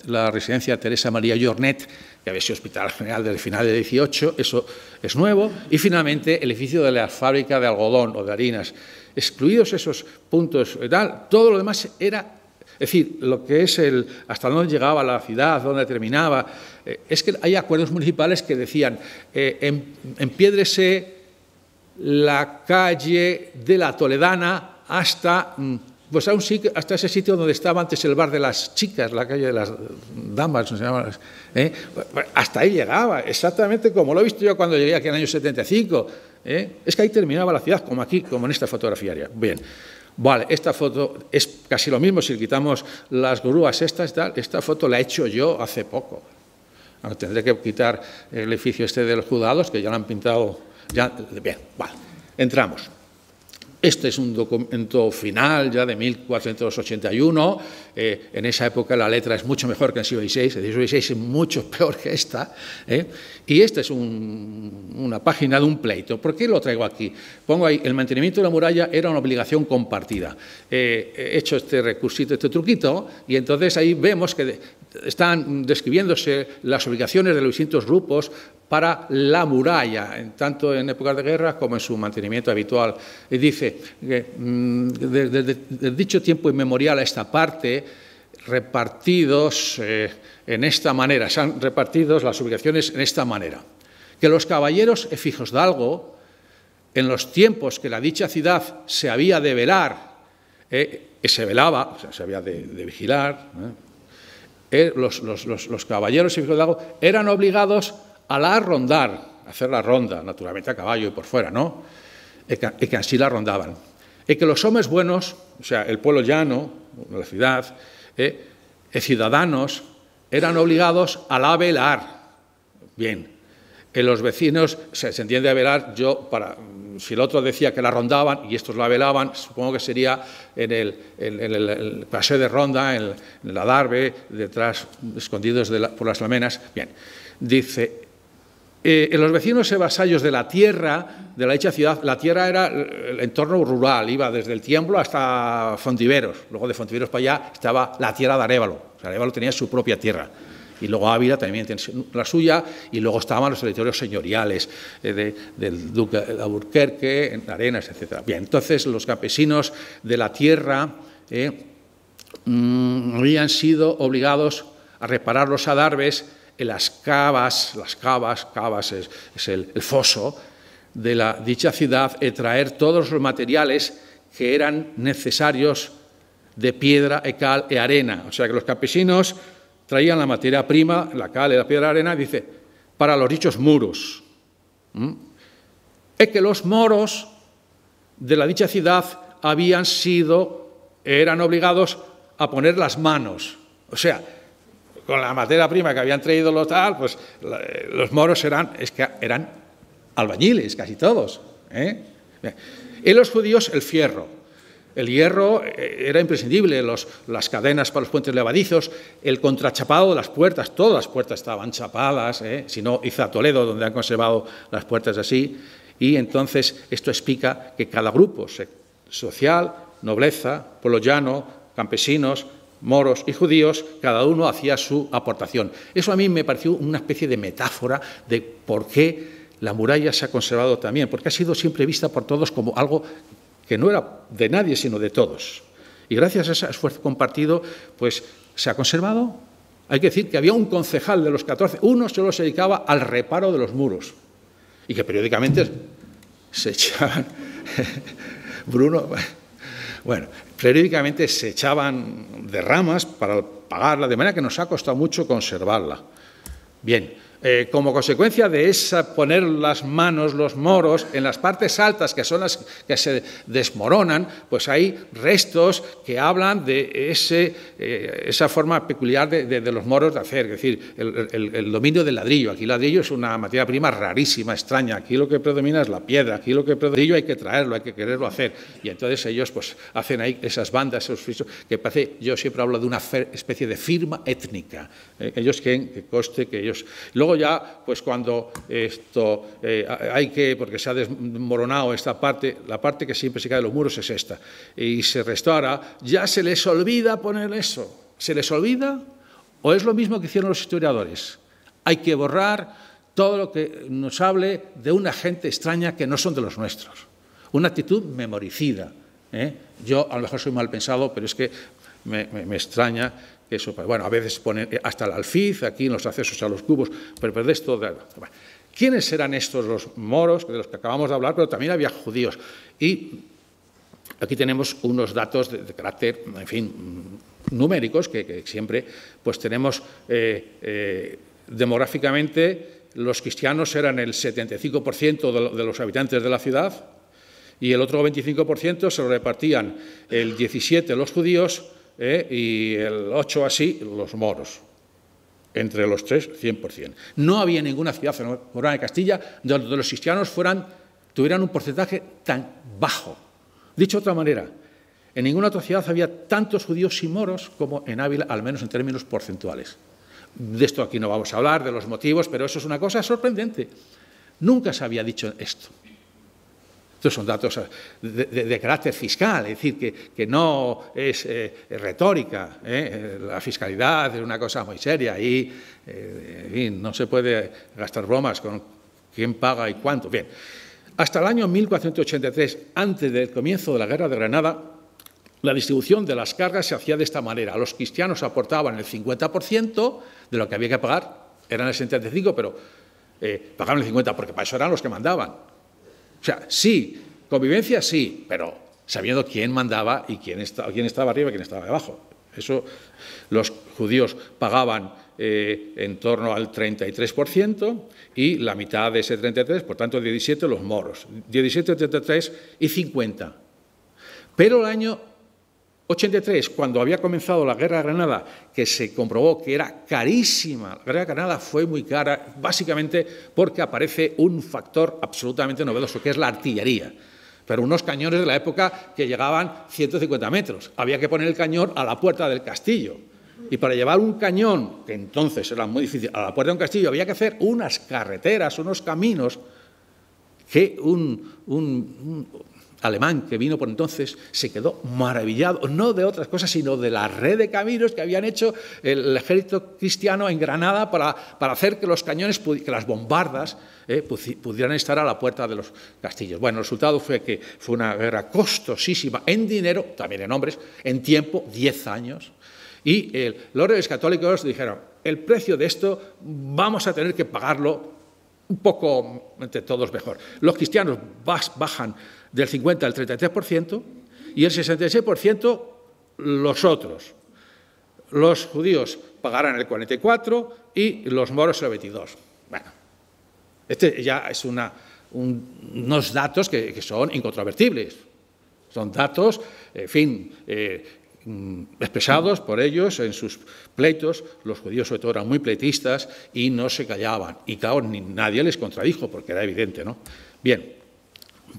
la residencia Teresa María Jornet, que había sido hospital general del final del 18, eso es nuevo, y finalmente el edificio de la fábrica de algodón o de harinas. Excluidos esos puntos, todo lo demás era, es decir, lo que es hasta dónde llegaba la ciudad, dónde terminaba. Es que hay acuerdos municipales que decían, empiédrese la calle de la Toledana hasta... Pues hasta ese sitio donde estaba antes el bar de las chicas, la calle de las damas, ¿no se llama? Hasta ahí llegaba, exactamente como lo he visto yo cuando llegué aquí en el año 75. Es que ahí terminaba la ciudad, como aquí, como en esta fotografía. Bien, vale, esta foto es casi lo mismo si quitamos las grúas estas, tal. Esta foto la he hecho yo hace poco. Tendré que quitar el edificio este de los juzgados, que ya lo han pintado. Bien, vale, entramos. Este es un documento final ya de 1481. En esa época la letra es mucho mejor que en el siglo XVI. El siglo XVI es mucho peor que esta. Y esta es una página de un pleito. ¿Por qué lo traigo aquí? Pongo ahí, el mantenimiento de la muralla era una obligación compartida. He hecho este recursito, este truquito, y entonces ahí vemos que están describiéndose las obligaciones de los distintos grupos para la muralla, tanto en épocas de guerra como en su mantenimiento habitual. Y dice que desde dicho tiempo inmemorial a esta parte, repartidos en esta manera, se han repartido las obligaciones en esta manera, que los caballeros efijos de algo, en los tiempos que la dicha ciudad se había de velar, se velaba, o sea, se había de vigilar, los caballeros efijos de algo eran obligados a la rondar, a hacer la ronda, naturalmente a caballo y por fuera, ¿no? Y que así la rondaban. Y que los hombres buenos, o sea, el pueblo llano, la ciudad, ciudadanos, eran obligados a la velar. Bien, en los vecinos se entiende a velar, si el otro decía que la rondaban y estos la velaban, supongo que sería en el paseo de ronda, en el adarve, detrás, escondidos por las almenas. Bien, dice, en los vecinos y vasallos de la tierra, de la dicha ciudad, la tierra era el entorno rural, iba desde el Tiemblo hasta Fontiveros, luego de Fontiveros para allá estaba la tierra de Arévalo, o sea, Arévalo tenía su propia tierra. Y luego Ávila también tiene la suya, y luego estaban los territorios señoriales del duque de Alburquerque, en Arenas, etc. Bien, entonces los campesinos de la tierra habían sido obligados a reparar los adarves en las cavas es el foso de la dicha ciudad, y traer todos los materiales que eran necesarios de piedra, cal y arena. O sea que los campesinos traían la materia prima, la cal y la piedra, la arena, dice, para los dichos muros. Es que los moros de la dicha ciudad eran obligados a poner las manos. O sea, con la materia prima que habían traído pues los moros eran albañiles, casi todos. Y los judíos, el fierro. El hierro era imprescindible, las cadenas para los puentes levadizos, el contrachapado de las puertas, todas las puertas estaban chapadas, si no, Iza Toledo, donde han conservado las puertas así, y entonces esto explica que cada grupo social, nobleza, pueblo llano, campesinos, moros y judíos, cada uno hacía su aportación. Eso a mí me pareció una especie de metáfora de por qué la muralla se ha conservado también, porque ha sido siempre vista por todos como algo que no era de nadie, sino de todos. Y gracias a ese esfuerzo compartido, pues se ha conservado. Hay que decir que había un concejal de los 14, uno solo se dedicaba al reparo de los muros, y que periódicamente se echaban, periódicamente se echaban de ramas para pagarla, de manera que nos ha costado mucho conservarla. Bien. Como consecuencia de poner las manos los moros en las partes altas, que son las que se desmoronan, pues hay restos que hablan de esa forma peculiar de los moros de hacer, es decir, el dominio del ladrillo. Aquí el ladrillo es una materia prima rarísima, extraña. Aquí lo que predomina es la piedra, aquí lo que predomina el ladrillo hay que traerlo, hay que quererlo hacer. Y entonces ellos pues hacen ahí esas bandas, esos frisos, que parece, yo siempre hablo de una especie de firma étnica. Ellos quieren que conste que ellos... Luego ya, pues cuando esto porque se ha desmoronado esta parte, la parte que siempre se cae de los muros es esta, y se restaura, ya se les olvida poner eso. ¿Se les olvida? ¿O es lo mismo que hicieron los historiadores? Hay que borrar todo lo que nos hable de una gente extraña que no son de los nuestros. Una actitud memoricida. Yo a lo mejor soy mal pensado, pero es que me extraña que eso, bueno, a veces ponen hasta el alfiz aquí en los accesos a los cubos, pero de esto... Bueno. ¿Quiénes eran estos los moros, de los que acabamos de hablar? Pero también había judíos. Y aquí tenemos unos datos de carácter, en fin, numéricos, que siempre pues tenemos demográficamente, los cristianos eran el 75% de los habitantes de la ciudad, y el otro 25% se lo repartían el 17% los judíos, y el 8 así los moros, entre los tres 100%. No había ninguna ciudad morana de Castilla donde los cristianos tuvieran un porcentaje tan bajo. Dicho de otra manera, en ninguna otra ciudad había tantos judíos y moros como en Ávila, al menos en términos porcentuales. De esto aquí no vamos a hablar, de los motivos, pero eso es una cosa sorprendente. Nunca se había dicho esto. Estos son datos de carácter fiscal, es decir, que no es retórica. La fiscalidad es una cosa muy seria y en fin, no se puede gastar bromas con quién paga y cuánto. Bien, hasta el año 1483, antes del comienzo de la Guerra de Granada, la distribución de las cargas se hacía de esta manera. Los cristianos aportaban el 50% de lo que había que pagar, eran el 75%, pero pagaban el 50% porque para eso eran los que mandaban. O sea, sí, convivencia sí, pero sabiendo quién mandaba y quién estaba arriba y quién estaba abajo. Eso los judíos pagaban en torno al 33% y la mitad de ese 33%, por tanto 17%, los moros. 17, 33 y 50. Pero el año 83, cuando había comenzado la Guerra de Granada, que se comprobó que era carísima, la Guerra de Granada fue muy cara, básicamente porque aparece un factor absolutamente novedoso, que es la artillería. Pero unos cañones de la época que llegaban 150 metros. Había que poner el cañón a la puerta del castillo. Y para llevar un cañón, que entonces era muy difícil, a la puerta de un castillo, había que hacer unas carreteras, unos caminos, que un alemán que vino por entonces se quedó maravillado, no de otras cosas, sino de la red de caminos que habían hecho el ejército cristiano en Granada para hacer que los cañones, que las bombardas pudieran estar a la puerta de los castillos. Bueno, el resultado fue que fue una guerra costosísima en dinero, también en hombres, en tiempo, 10 años, y los reyes católicos dijeron, el precio de esto vamos a tener que pagarlo un poco entre todos mejor. Los cristianos bajan del 50 al 33% y el 66% los otros. Los judíos pagarán el 44% y los moros el 22%. Bueno, este ya es unos datos que son incontrovertibles. Son datos, en fin, expresados por ellos en sus pleitos. Los judíos sobre todo eran muy pleitistas y no se callaban. Y claro, nadie les contradijo porque era evidente, ¿no? Bien.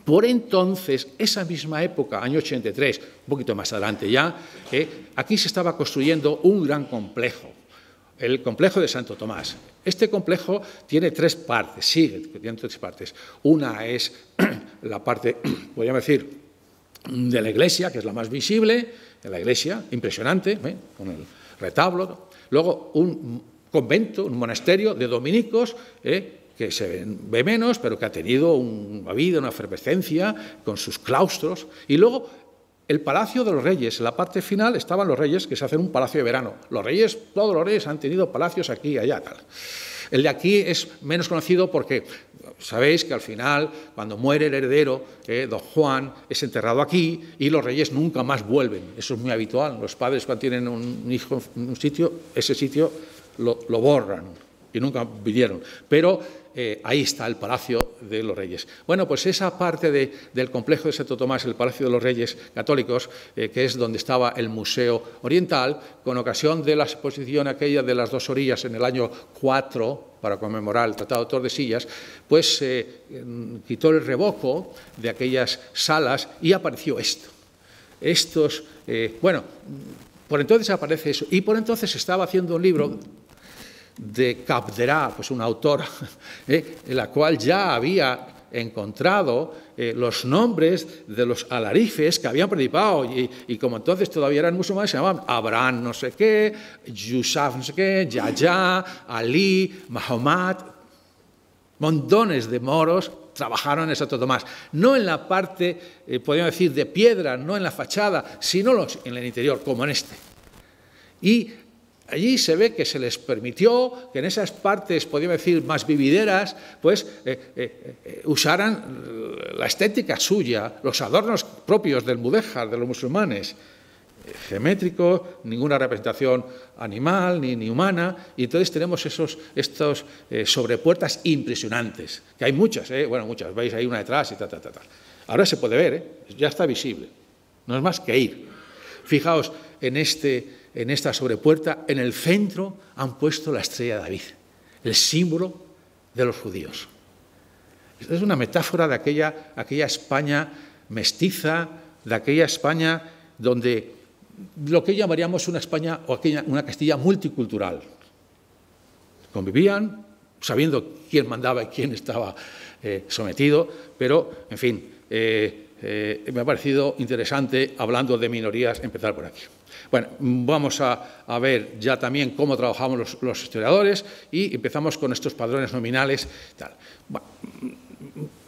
Por entonces, esa misma época, año 83, un poquito más adelante ya, aquí se estaba construyendo un gran complejo, el complejo de Santo Tomás. Este complejo tiene tres partes, tiene tres partes. Una es la parte, podríamos decir, de la iglesia, que es la más visible, la iglesia, impresionante, con el retablo. Luego un convento, un monasterio de dominicos, que se ve menos, pero que ha tenido una vida, una efervescencia con sus claustros. Y luego el Palacio de los Reyes. En la parte final estaban los reyes, que se hacen un palacio de verano. Los reyes, todos los reyes han tenido palacios aquí y allá. Tal. El de aquí es menos conocido porque sabéis que al final, cuando muere el heredero, don Juan, es enterrado aquí y los reyes nunca más vuelven. Eso es muy habitual. Los padres, cuando tienen un hijo en un sitio, ese sitio lo borran y nunca vinieron. Pero ahí está el Palacio de los Reyes. Bueno, pues esa parte del complejo de Santo Tomás, el Palacio de los Reyes Católicos, que es donde estaba el Museo Oriental, con ocasión de la exposición aquella de las dos orillas en el año 4, para conmemorar el Tratado de Tordesillas, pues quitó el revoco de aquellas salas y apareció esto. Bueno, por entonces aparece eso. Y por entonces estaba haciendo un libro de Capderá, pues una autora, en la cual ya había encontrado los nombres de los alarifes que habían participado y como entonces todavía eran musulmanes, se llamaban Abraham no sé qué, Yusuf no sé qué, Yahya, Ali, Mahomet. Montones de moros trabajaron en Santo Tomás, no en la parte, podríamos decir, de piedra, no en la fachada, sino en el interior, como en este. Y allí se ve que se les permitió que en esas partes, podríamos decir, más vivideras, pues usaran la estética suya, los adornos propios del mudéjar, de los musulmanes, geométrico, ninguna representación animal ni humana, y entonces tenemos estos sobrepuertas impresionantes, que hay muchas, bueno, muchas, veis ahí una detrás y tal. Ahora se puede ver, ya está visible, no es más que ir. Fijaos, en esta sobrepuerta, en el centro, han puesto la estrella de David, el símbolo de los judíos. Esta es una metáfora de aquella España mestiza, de aquella España donde lo que llamaríamos una España o una Castilla multicultural. Convivían, sabiendo quién mandaba y quién estaba sometido, pero, en fin, me ha parecido interesante, hablando de minorías, empezar por aquí. Bueno, vamos a ver ya también cómo trabajamos los historiadores y empezamos con estos padrones nominales. Tal. Bueno,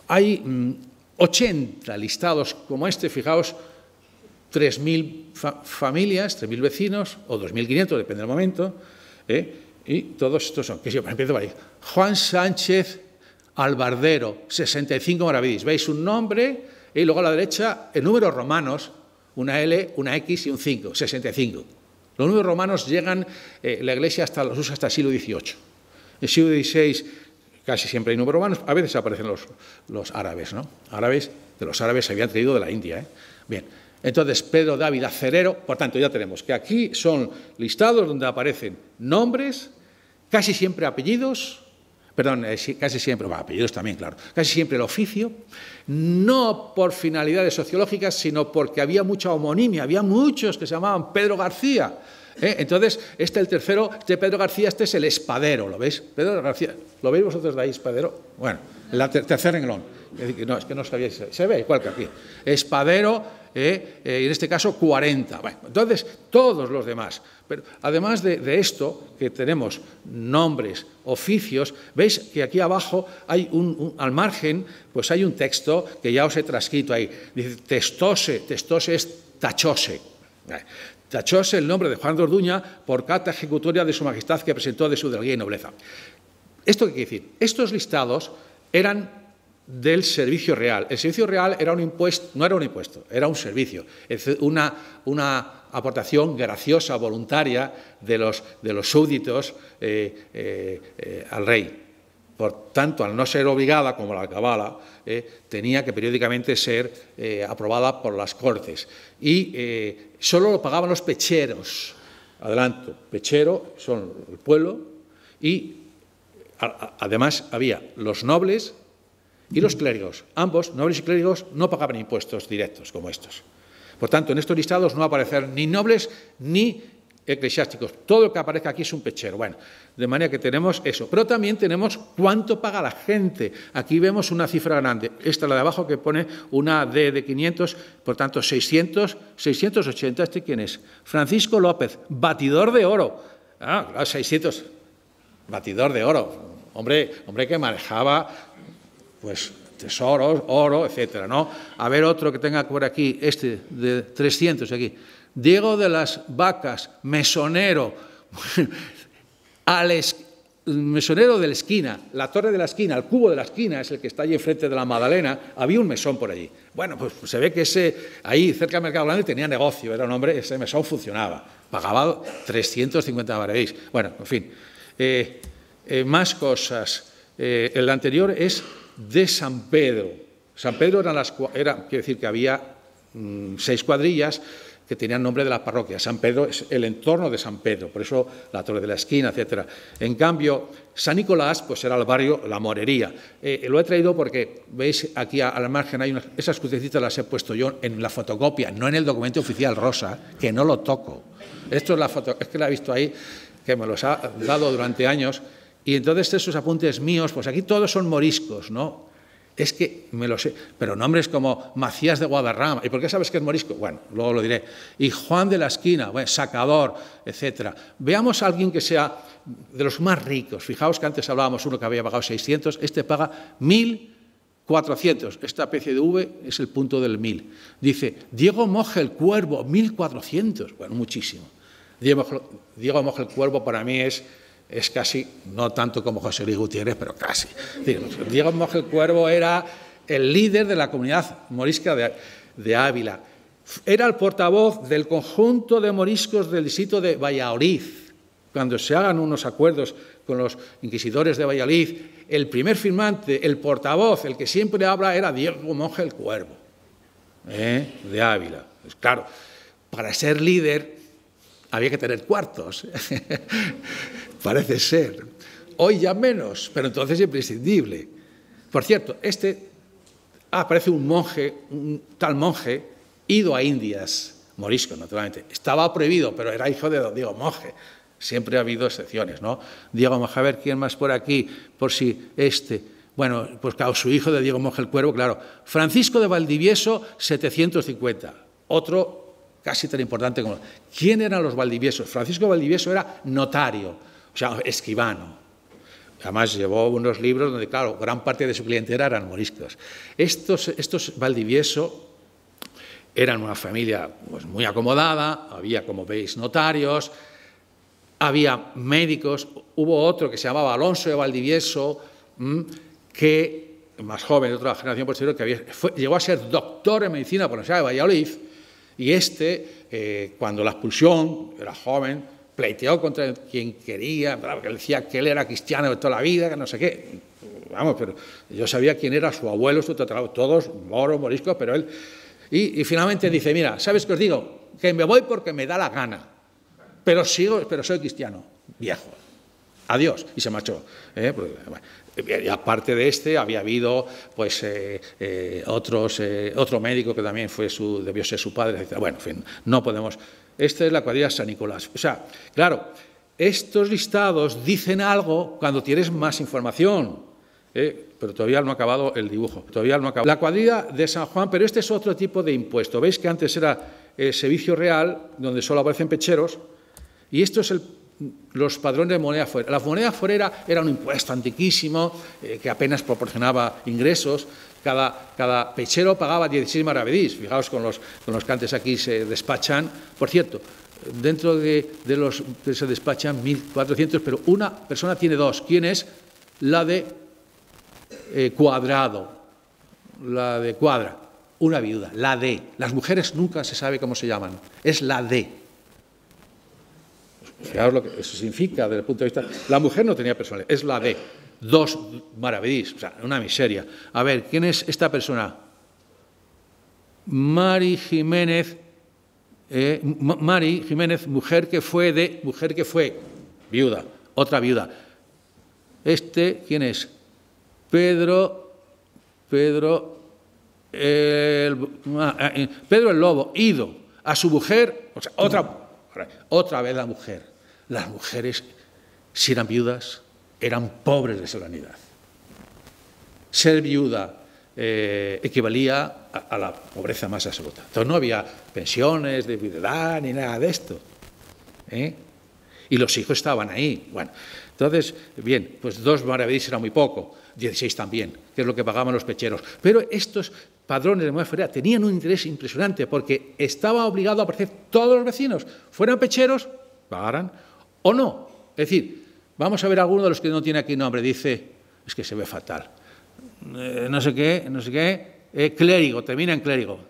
hay 80 listados como este, fijaos, 3.000 familias, 3.000 vecinos, o 2.500, depende del momento, y todos estos son, que yo empiezo por ahí. Juan Sánchez Albardero, 65 maravedís. Veis un nombre y luego a la derecha en números romanos, una L, una X y un 5, 65. Los números romanos llegan, la Iglesia los usa hasta el siglo XVIII. En el siglo XVI casi siempre hay números romanos, a veces aparecen los árabes, ¿no? De los árabes se habían traído de la India. Bien, entonces Pedro Dávila Cerero, por tanto ya tenemos que aquí son listados donde aparecen nombres, casi siempre apellidos, perdón, casi siempre, apellidos también, claro, casi siempre el oficio, no por finalidades sociológicas, sino porque había mucha homonimia, había muchos que se llamaban Pedro García. Entonces, el tercero, Pedro García, es el espadero, ¿lo veis? Pedro García, ¿lo veis vosotros de ahí, espadero? Bueno, el tercer renglón. No, es que no sabíais, se ve igual que aquí. Espadero, y en este caso 40. Bueno, entonces, todos los demás. Pero además de esto, que tenemos nombres, oficios, veis que aquí abajo hay al margen, pues hay un texto que ya os he transcrito ahí. Dice, testose es tachose. Tachose el nombre de Juan de Orduña por carta ejecutoria de su majestad que presentó de su hidalguía y nobleza. ¿Esto qué quiere decir? Estos listados eran del servicio real. El servicio real era un impuesto, no era un impuesto, era un servicio, es decir, una aportación graciosa, voluntaria de los súbditos al rey. Por tanto, al no ser obligada, como la cabala, tenía que periódicamente ser aprobada por las Cortes. Y solo lo pagaban los pecheros. Adelanto, pechero son el pueblo y además había los nobles y los clérigos. Ambos, nobles y clérigos, no pagaban impuestos directos como estos. Por tanto, en estos listados no aparecen ni nobles ni eclesiásticos. Todo lo que aparece aquí es un pechero. Bueno, de manera que tenemos eso. Pero también tenemos cuánto paga la gente. Aquí vemos una cifra grande. Esta es la de abajo que pone una D de 500, por tanto 680. ¿Este quién es? Francisco López, batidor de oro. 600. Batidor de oro. Hombre que manejaba, pues, tesoros, oro, etcétera, ¿no? A ver otro que tenga por aquí, este de 300 aquí. Diego de las Vacas, mesonero, mesonero de la esquina, la torre de la esquina, el cubo de la esquina, es el que está allí enfrente de la Magdalena, había un mesón por allí. Bueno, pues se ve que ahí cerca del Mercado Grande tenía negocio, era un hombre, ese mesón funcionaba, pagaba 350 maravedís. Bueno, en fin, más cosas. El anterior es de San Pedro. San Pedro quiere decir que había 6 cuadrillas que tenían nombre de la parroquia. San Pedro es el entorno de San Pedro, por eso la torre de la esquina, etcétera. En cambio, San Nicolás, pues era el barrio, la morería. Lo he traído porque, veis, aquí al margen hay esas crucecitas las he puesto yo en la fotocopia, no en el documento oficial rosa, que no lo toco. Esto es es que la he visto ahí, que me los ha dado durante años, y entonces esos apuntes míos, pues aquí todos son moriscos, ¿no? Es que me lo sé, pero nombres como Macías de Guadarrama. ¿Y por qué sabes que es morisco? Bueno, luego lo diré. Y Juan de la Esquina, bueno, Sacador, etcétera. Veamos a alguien que sea de los más ricos. Fijaos que antes hablábamos uno que había pagado 600, este paga 1.400. Esta especie de V es el punto del 1000. Dice, Diego Moje el Cuervo, 1.400. Bueno, muchísimo. Diego Moje el Cuervo para mí es casi, no tanto como José Luis Gutiérrez, pero casi. Diego Moje el Cuervo era el líder de la comunidad morisca de Ávila. Era el portavoz del conjunto de moriscos del distrito de Valladolid. Cuando se hagan unos acuerdos con los inquisidores de Valladolid, el primer firmante, el portavoz, el que siempre habla, era Diego Moje el Cuervo, de Ávila. Pues claro, para ser líder había que tener cuartos. Parece ser. Hoy ya menos, pero entonces es imprescindible. Por cierto, aparece un monje, un tal monje, ido a Indias, morisco, naturalmente. Estaba prohibido, pero era hijo de don Diego Monje. Siempre ha habido excepciones, ¿no? Diego Monje, a ver, ¿quién más por aquí? Por si Bueno, pues claro, su hijo de Diego Monge el Cuervo, claro. Francisco de Valdivieso, 750. Otro casi tan importante como... ¿Quién eran los Valdiviesos? Francisco de Valdivieso era notario, o sea, escribano. Además llevó unos libros donde, claro, gran parte de su clientela eran moriscos. Estos Valdivieso eran una familia pues, muy acomodada, había, como veis, notarios, había médicos, hubo otro que se llamaba Alonso de Valdivieso, que, más joven, de otra generación posterior, que llegó a ser doctor en medicina por la Universidad de Valladolid, y cuando la expulsión, era joven, pleiteó contra quien quería, que él decía que él era cristiano de toda la vida, que no sé qué. Vamos, pero yo sabía quién era su abuelo, su tatarabuelo, todos moros, moriscos, pero él... Y finalmente dice, mira, ¿sabes qué os digo? Que me voy porque me da la gana, pero soy cristiano, viejo. Adiós. Y se marchó. Y aparte de había habido pues, otro médico que también debió ser su padre. Bueno, en fin, no podemos... Esta es la cuadrilla San Nicolás. O sea, claro, estos listados dicen algo cuando tienes más información, pero todavía no ha acabado el dibujo. La cuadrilla de San Juan, pero este es otro tipo de impuesto. Veis que antes era el servicio real, donde solo aparecen pecheros, y esto es los padrones de moneda fuera. La moneda fuera era un impuesto antiquísimo que apenas proporcionaba ingresos. Cada pechero pagaba 16 maravedís. Fijaos con los que antes aquí se despachan. Por cierto, dentro de los que se despachan 1.400, pero una persona tiene dos. ¿Quién es? La de Cuadrado, la de Cuadra, una viuda, la de. Las mujeres nunca se sabe cómo se llaman. Es la de. Fijaos lo que eso significa desde el punto de vista... La mujer no tenía personalidad, es la de 2 maravedís, o sea, una miseria. A ver, ¿quién es esta persona? Mari Jiménez, mujer que fue viuda, otra viuda. ¿Quién es? Pedro el Lobo, ido a su mujer, o sea, otra vez la mujer. Las mujeres, si eran viudas, eran pobres de solemnidad. Ser viuda equivalía a la pobreza más absoluta. Entonces no había pensiones de viudedad ni nada de esto. Y los hijos estaban ahí. Bueno, entonces, bien, pues 2 maravedís era muy poco, 16 también, que es lo que pagaban los pecheros. Pero estos padrones de moneda fuera tenían un interés impresionante porque estaba obligado a aparecer todos los vecinos, fueran pecheros, pagaran o no. Es decir, vamos a ver alguno de los que no tiene aquí nombre. Dice, es que se ve fatal. No sé qué, clérigo, termina en clérigo.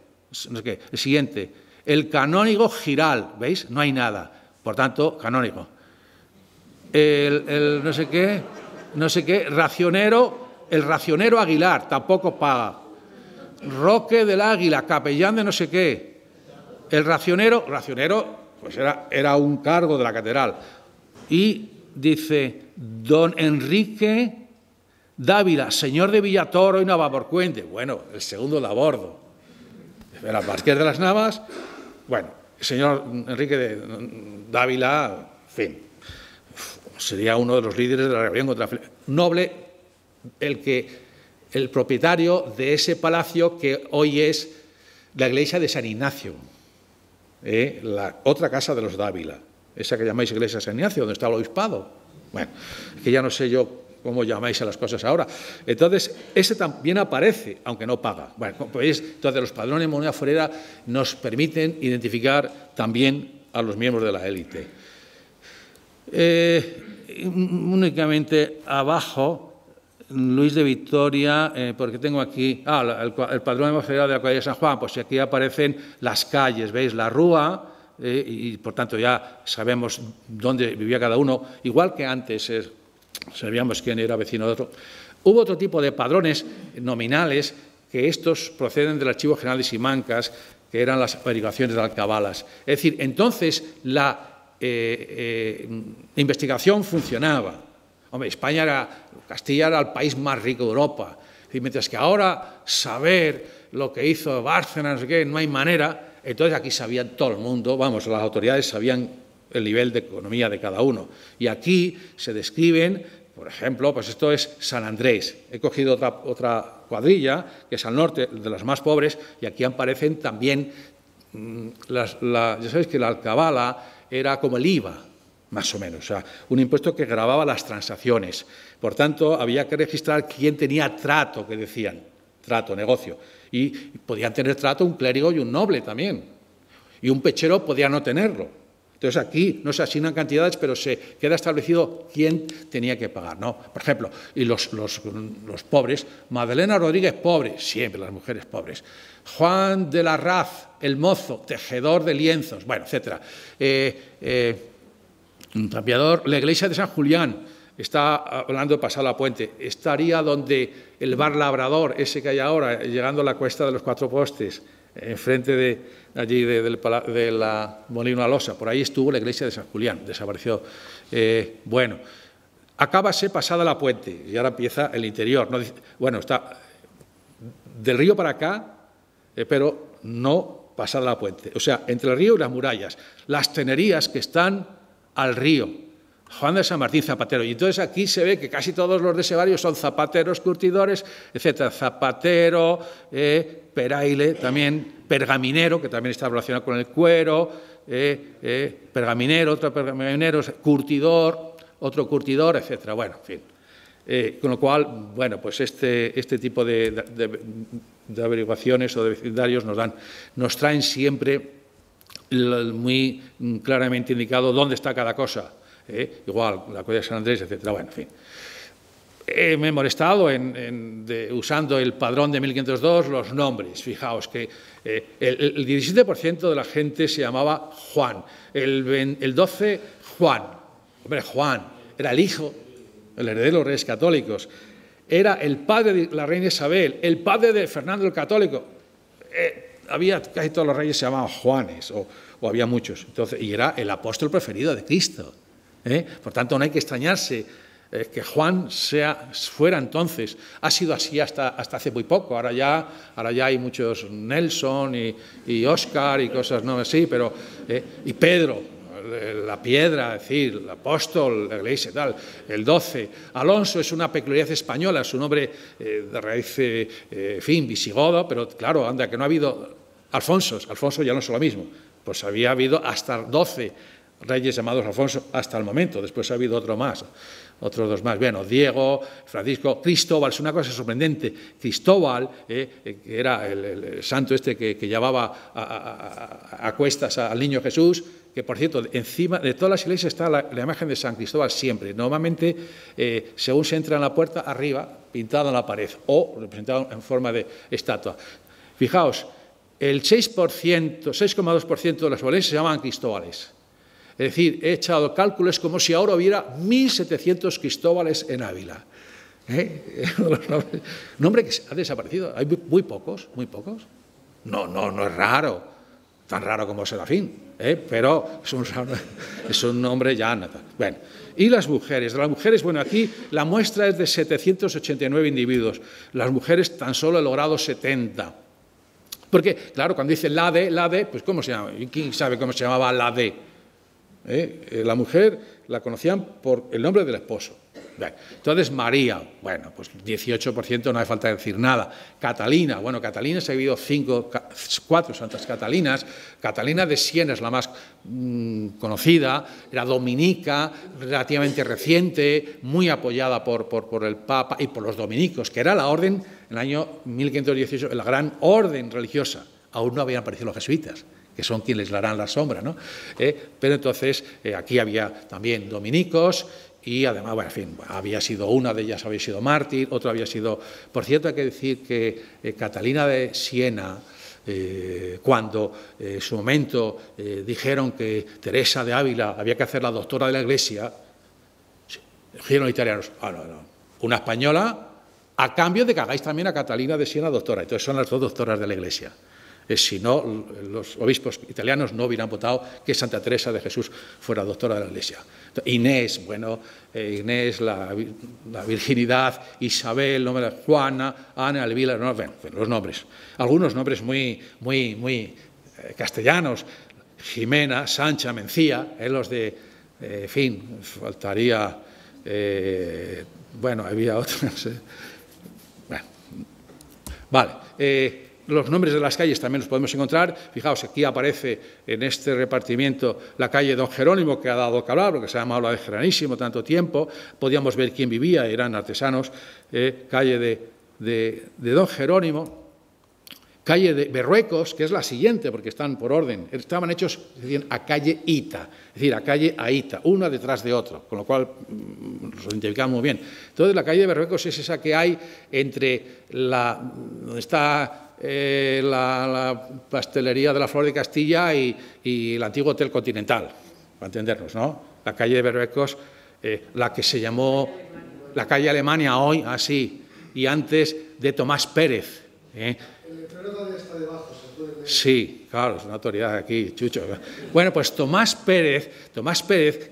No sé qué. El siguiente, el canónigo Giral, ¿veis? No hay nada. Por tanto, canónigo. El no sé qué, racionero, el racionero Aguilar, tampoco paga. Roque del Águila, capellán de no sé qué. El racionero, pues era un cargo de la catedral. Y dice, don Enrique Dávila, señor de Villatoro y Navaborcuente. Bueno, el segundo de a bordo. Era Marqués de las Navas. Bueno, el señor Enrique Dávila, en fin, sería uno de los líderes de la rebelión contra Felipe. Noble, el propietario de ese palacio que hoy es la iglesia de San Ignacio, la otra casa de los Dávila, esa que llamáis iglesia de San Ignacio, donde está el obispado. Bueno, que ya no sé yo cómo llamáis a las cosas ahora. Entonces, ese también aparece, aunque no paga. Bueno, como veis, entonces los padrones de moneda fuera nos permiten identificar también a los miembros de la élite. Únicamente abajo, Luis de Vitoria, porque tengo aquí, el padrón de moneda de la calle de San Juan, pues aquí aparecen las calles, ¿veis? La Rúa, y por tanto ya sabemos dónde vivía cada uno, igual que antes sabíamos quién era vecino de otro. Hubo otro tipo de padrones nominales, que estos proceden del Archivo General de Simancas, que eran las averiguaciones de alcabalas. Es decir, entonces la investigación funcionaba. Hombre, Castilla era el país más rico de Europa. Y mientras que ahora saber lo que hizo Bárcena, no sé qué, no hay manera, entonces aquí sabían todo el mundo, vamos, las autoridades sabían el nivel de economía de cada uno. Y aquí se describen por ejemplo, pues esto es San Andrés. He cogido otra cuadrilla, que es al norte, de las más pobres, y aquí aparecen también, ya sabéis que la alcabala era como el IVA, más o menos, o sea, un impuesto que gravaba las transacciones. Por tanto, había que registrar quién tenía trato, que decían, trato, negocio. Y podían tener trato un clérigo y un noble también. Y un pechero podía no tenerlo. Entonces, aquí no se asignan cantidades, pero se queda establecido quién tenía que pagar, ¿no? Por ejemplo, y los pobres, Madalena Rodríguez, pobre, siempre las mujeres pobres. Juan de la Raz, el mozo, tejedor de lienzos, bueno, etcétera. Un tapiador, la iglesia de San Julián, está hablando de pasar la puente, estaría donde el bar Labrador, ese que hay ahora, llegando a la cuesta de los Cuatro Postes, enfrente de allí de la Molino Alosa, por ahí estuvo la iglesia de San Julián, desapareció. Bueno, acábase pasada la puente y ahora empieza el interior. No, bueno, está del río para acá, pero no pasada la puente. O sea, entre el río y las murallas, las tenerías que están al río. Juan de San Martín, zapatero. Y entonces aquí se ve que casi todos los de ese barrio son zapateros, curtidores, etcétera. Zapatero, peraile, también pergaminero, que también está relacionado con el cuero, pergaminero, otro pergaminero, curtidor, otro curtidor, etcétera. Bueno, en fin. Con lo cual, bueno, pues este tipo de averiguaciones o de vecindarios nos traen siempre muy claramente indicado dónde está cada cosa. Igual, la cueva de San Andrés, etcétera. Bueno, en fin. Me he molestado usando el padrón de 1502 los nombres. Fijaos que el 17% de la gente se llamaba Juan, el 12 Juan. Hombre, Juan era el hijo, el heredero de los reyes católicos. Era el padre de la reina Isabel, el padre de Fernando el Católico. Había casi todos los reyes se llamaban Juanes, o había muchos. Entonces, y era el apóstol preferido de Cristo. Por tanto, no hay que extrañarse que Juan fuera entonces. Ha sido así hasta hace muy poco. Ahora ya hay muchos Nelson y Oscar y cosas no así, pero y Pedro, la piedra, es decir, el apóstol, la iglesia y tal, el 12. Alonso es una peculiaridad española, su nombre de raíz, visigodo, pero claro, anda, que no ha habido Alfonso ya no es lo mismo, pues había habido hasta 12 reyes llamados Alfonso hasta el momento, después ha habido otros dos más. Bueno, Diego, Francisco, Cristóbal, es una cosa sorprendente. Cristóbal, que era el santo este que llevaba a cuestas al niño Jesús, que por cierto, encima de todas las iglesias está la imagen de San Cristóbal siempre. Normalmente, según se entra en la puerta, arriba, pintado en la pared, o representado en forma de estatua. Fijaos, el 6,2% de los valencianos se llamaban Cristóbales. Es decir, he echado cálculos como si ahora hubiera 1.700 Cristóbales en Ávila. Nombre que ha desaparecido. Hay muy pocos. No es raro, tan raro como Serafín, pero es un nombre ya natal. Bueno, y las mujeres. De las mujeres, bueno, aquí la muestra es de 789 individuos. Las mujeres tan solo he logrado 70. Porque, claro, cuando dice la de, pues ¿cómo se llama? ¿Quién sabe cómo se llamaba la de? La mujer la conocían por el nombre del esposo. Bien. Entonces, María, bueno, pues 18%, no hace falta decir nada. Catalina, bueno, Catalina se ha habido 4 santas Catalinas. Catalina de Siena es la más conocida, era dominica, relativamente reciente, muy apoyada por el Papa y por los dominicos, que era la orden, en el año 1518, la gran orden religiosa. Aún no habían aparecido los jesuitas, que son quienes le harán la sombra, ¿no? Pero entonces aquí había también dominicos y además, bueno, en fin, había sido una de ellas, había sido mártir, otra había sido... Por cierto, hay que decir que Catalina de Siena, cuando en su momento dijeron que Teresa de Ávila había que hacer la doctora de la Iglesia, dijeron los italianos, no, una española a cambio de que hagáis también a Catalina de Siena doctora. Entonces son las dos doctoras de la Iglesia. Si no, los obispos italianos no hubieran votado que Santa Teresa de Jesús fuera doctora de la Iglesia. Inés, bueno, Inés, la virginidad, Isabel, nombre de Juana, Ana, Elvira, no, bueno, los nombres. Algunos nombres muy castellanos, Jimena, Sancha, Mencía, los de, en fin, faltaría Bueno, había otras. Bueno, vale. Los nombres de las calles también los podemos encontrar. Fijaos, aquí aparece en este repartimiento la calle Don Jerónimo, que ha dado que hablar, porque se ha llamado la de Geranísimo tanto tiempo. Podíamos ver quién vivía, eran artesanos. Calle de Don Jerónimo. Calle de Berruecos, que es la siguiente, porque están por orden. Estaban hechos a calle Ita, es decir, a calle Aita, una detrás de otra, con lo cual los identificamos muy bien. Entonces, la calle de Berruecos es esa que hay entre donde está la pastelería de la Flor de Castilla y el antiguo Hotel Continental, para entendernos, ¿no? La calle de Berruecos, la que se llamó la calle Alemania hoy, así, y antes de Tomás Pérez. El letrero todavía está debajo, se puede leer. Sí, claro, es una autoridad aquí, Chucho. Bueno, pues Tomás Pérez,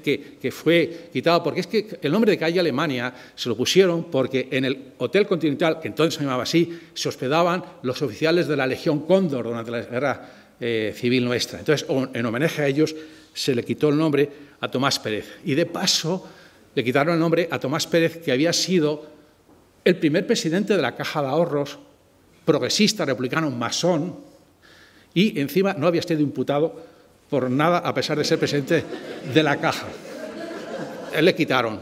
que fue quitado, porque es que el nombre de calle Alemania se lo pusieron porque en el Hotel Continental, que entonces se llamaba así, se hospedaban los oficiales de la Legión Cóndor durante la Guerra Civil nuestra. Entonces, en homenaje a ellos, se le quitó el nombre a Tomás Pérez. Y de paso, le quitaron el nombre a Tomás Pérez, que había sido el primer presidente de la Caja de Ahorros, progresista, republicano, masón, y encima no había sido imputado por nada, a pesar de ser presidente de la Caja. Él le quitaron.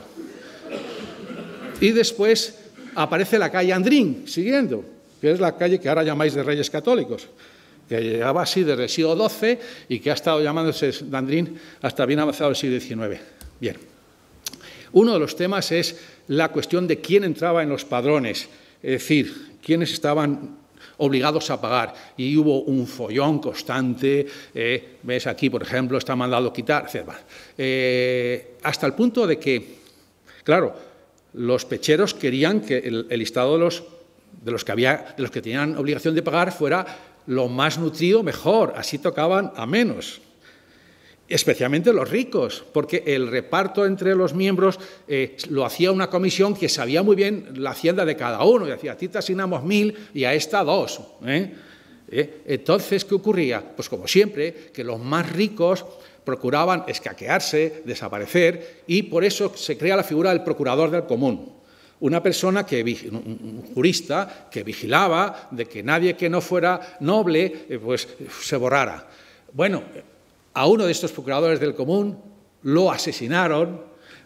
Y después aparece la calle Andrín, siguiendo, que es la calle que ahora llamáis de Reyes Católicos, que llegaba así desde el siglo XII y que ha estado llamándose de Andrín hasta bien avanzado el siglo XIX. Bien. Uno de los temas es la cuestión de quién entraba en los padrones, es decir, quiénes estaban obligados a pagar. Y hubo un follón constante, ves aquí, por ejemplo, está mandado quitar, etc. Hasta el punto de que, claro, los pecheros querían que el listado de los que tenían obligación de pagar fuera lo más nutrido mejor, así tocaban a menos. Especialmente los ricos, porque el reparto entre los miembros lo hacía una comisión que sabía muy bien la hacienda de cada uno, y decía, a ti te asignamos 1000 y a esta 2. Entonces, ¿qué ocurría? Pues como siempre, que los más ricos procuraban escaquearse, desaparecer, y por eso se crea la figura del procurador del común. Una persona, un jurista, que vigilaba de que nadie que no fuera noble pues se borrara. Bueno, a uno de estos procuradores del común lo asesinaron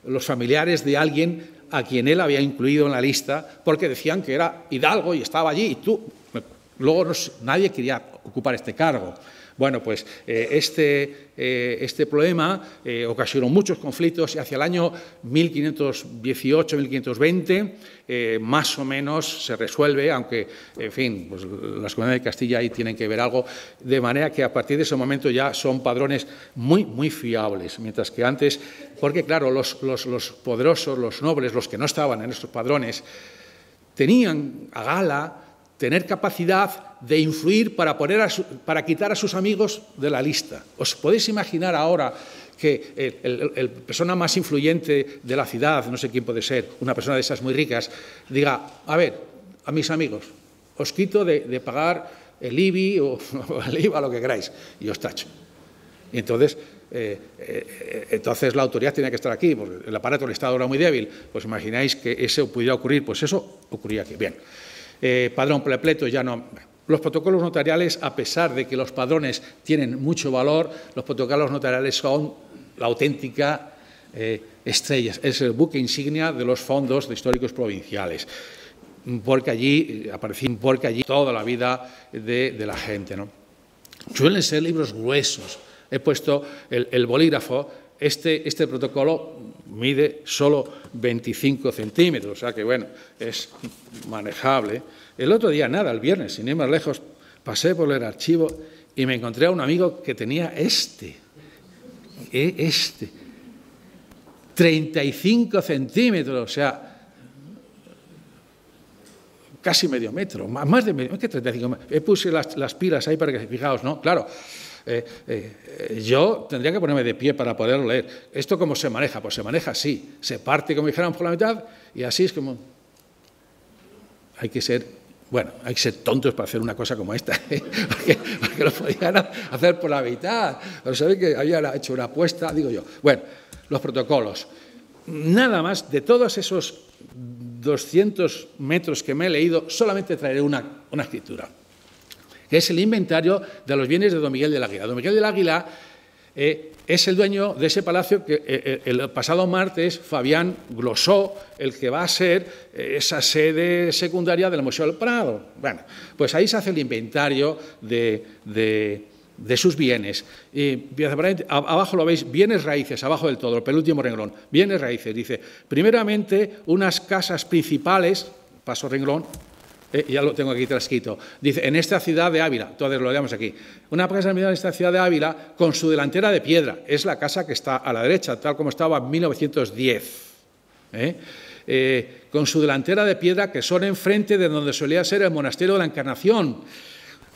los familiares de alguien a quien él había incluido en la lista porque decían que era hidalgo y estaba allí y luego nadie quería ocupar este cargo. Bueno, pues este problema ocasionó muchos conflictos y hacia el año 1518-1520 más o menos se resuelve, aunque, en fin, pues las comunidades de Castilla ahí tienen que ver algo, de manera que a partir de ese momento ya son padrones muy, muy fiables, mientras que antes, porque claro, los poderosos, los nobles, los que no estaban en estos padrones, tenían a gala tener capacidad de influir para quitar a sus amigos de la lista. ¿Os podéis imaginar ahora que el persona más influyente de la ciudad, no sé quién puede ser, una persona de esas muy ricas, diga, a ver, a mis amigos, os quito de pagar el IBI o el IVA, lo que queráis, y os tacho? Y entonces la autoridad tenía que estar aquí, porque el aparato del Estado era muy débil. Pues imagináis que eso pudiera ocurrir, pues eso ocurría aquí. Bien. Padrón prepleto ya no. Los protocolos notariales, a pesar de que los padrones tienen mucho valor, los protocolos notariales son la auténtica estrella, es el buque insignia de los fondos de históricos provinciales, porque allí toda la vida de la gente, ¿no? Suelen ser libros gruesos. He puesto el bolígrafo. Este protocolo mide solo 25 centímetros, o sea que, bueno, es manejable. El otro día, el viernes, sin ir más lejos, pasé por el archivo y me encontré a un amigo que tenía 35 centímetros, o sea, casi medio metro, más de medio, que 35. Puse las pilas ahí para que, fijaos, ¿no? Claro. Yo tendría que ponerme de pie para poderlo leer. ¿Esto cómo se maneja? Pues se maneja así. Se parte, como dijéramos, por la mitad y así es como... Hay que ser tontos para hacer una cosa como esta, porque lo podían hacer por la mitad. Pero sabéis que había hecho una apuesta, digo yo. Bueno, los protocolos. nada más, de todos esos 200 metros que me he leído, solamente traeré una escritura, que es el inventario de los bienes de don Miguel del Águila. Don Miguel del Águila es el dueño de ese palacio que el pasado martes Fabián glosó, el que va a ser esa sede secundaria del Museo del Prado. Bueno, pues ahí se hace el inventario de sus bienes. Y abajo lo veis, bienes raíces, abajo del todo, el penúltimo renglón, bienes raíces. Dice, primeramente, unas casas principales, paso renglón, ya lo tengo aquí transcrito, dice, en esta ciudad de Ávila, entonces lo leamos aquí, una casa en esta ciudad de Ávila con su delantera de piedra, es la casa que está a la derecha, tal como estaba en 1910, con su delantera de piedra que son enfrente de donde solía ser el monasterio de la Encarnación.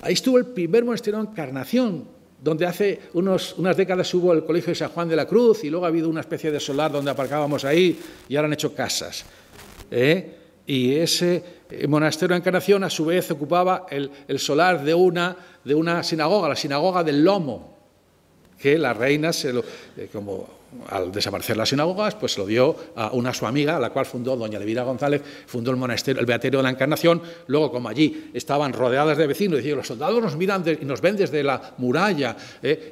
Ahí estuvo el primer monasterio de Encarnación, donde hace unas décadas hubo el Colegio de San Juan de la Cruz y luego ha habido una especie de solar donde aparcábamos ahí y ahora han hecho casas. Y ese monasterio de Encarnación, a su vez, ocupaba el solar de una sinagoga, la sinagoga del Lomo, que la reina, como al desaparecer las sinagogas, pues se lo dio a su amiga, a la cual fundó, doña Elvira González, fundó el monasterio, el Beaterio de la Encarnación. Luego, como allí estaban rodeadas de vecinos, y los soldados nos miran y nos ven desde la muralla,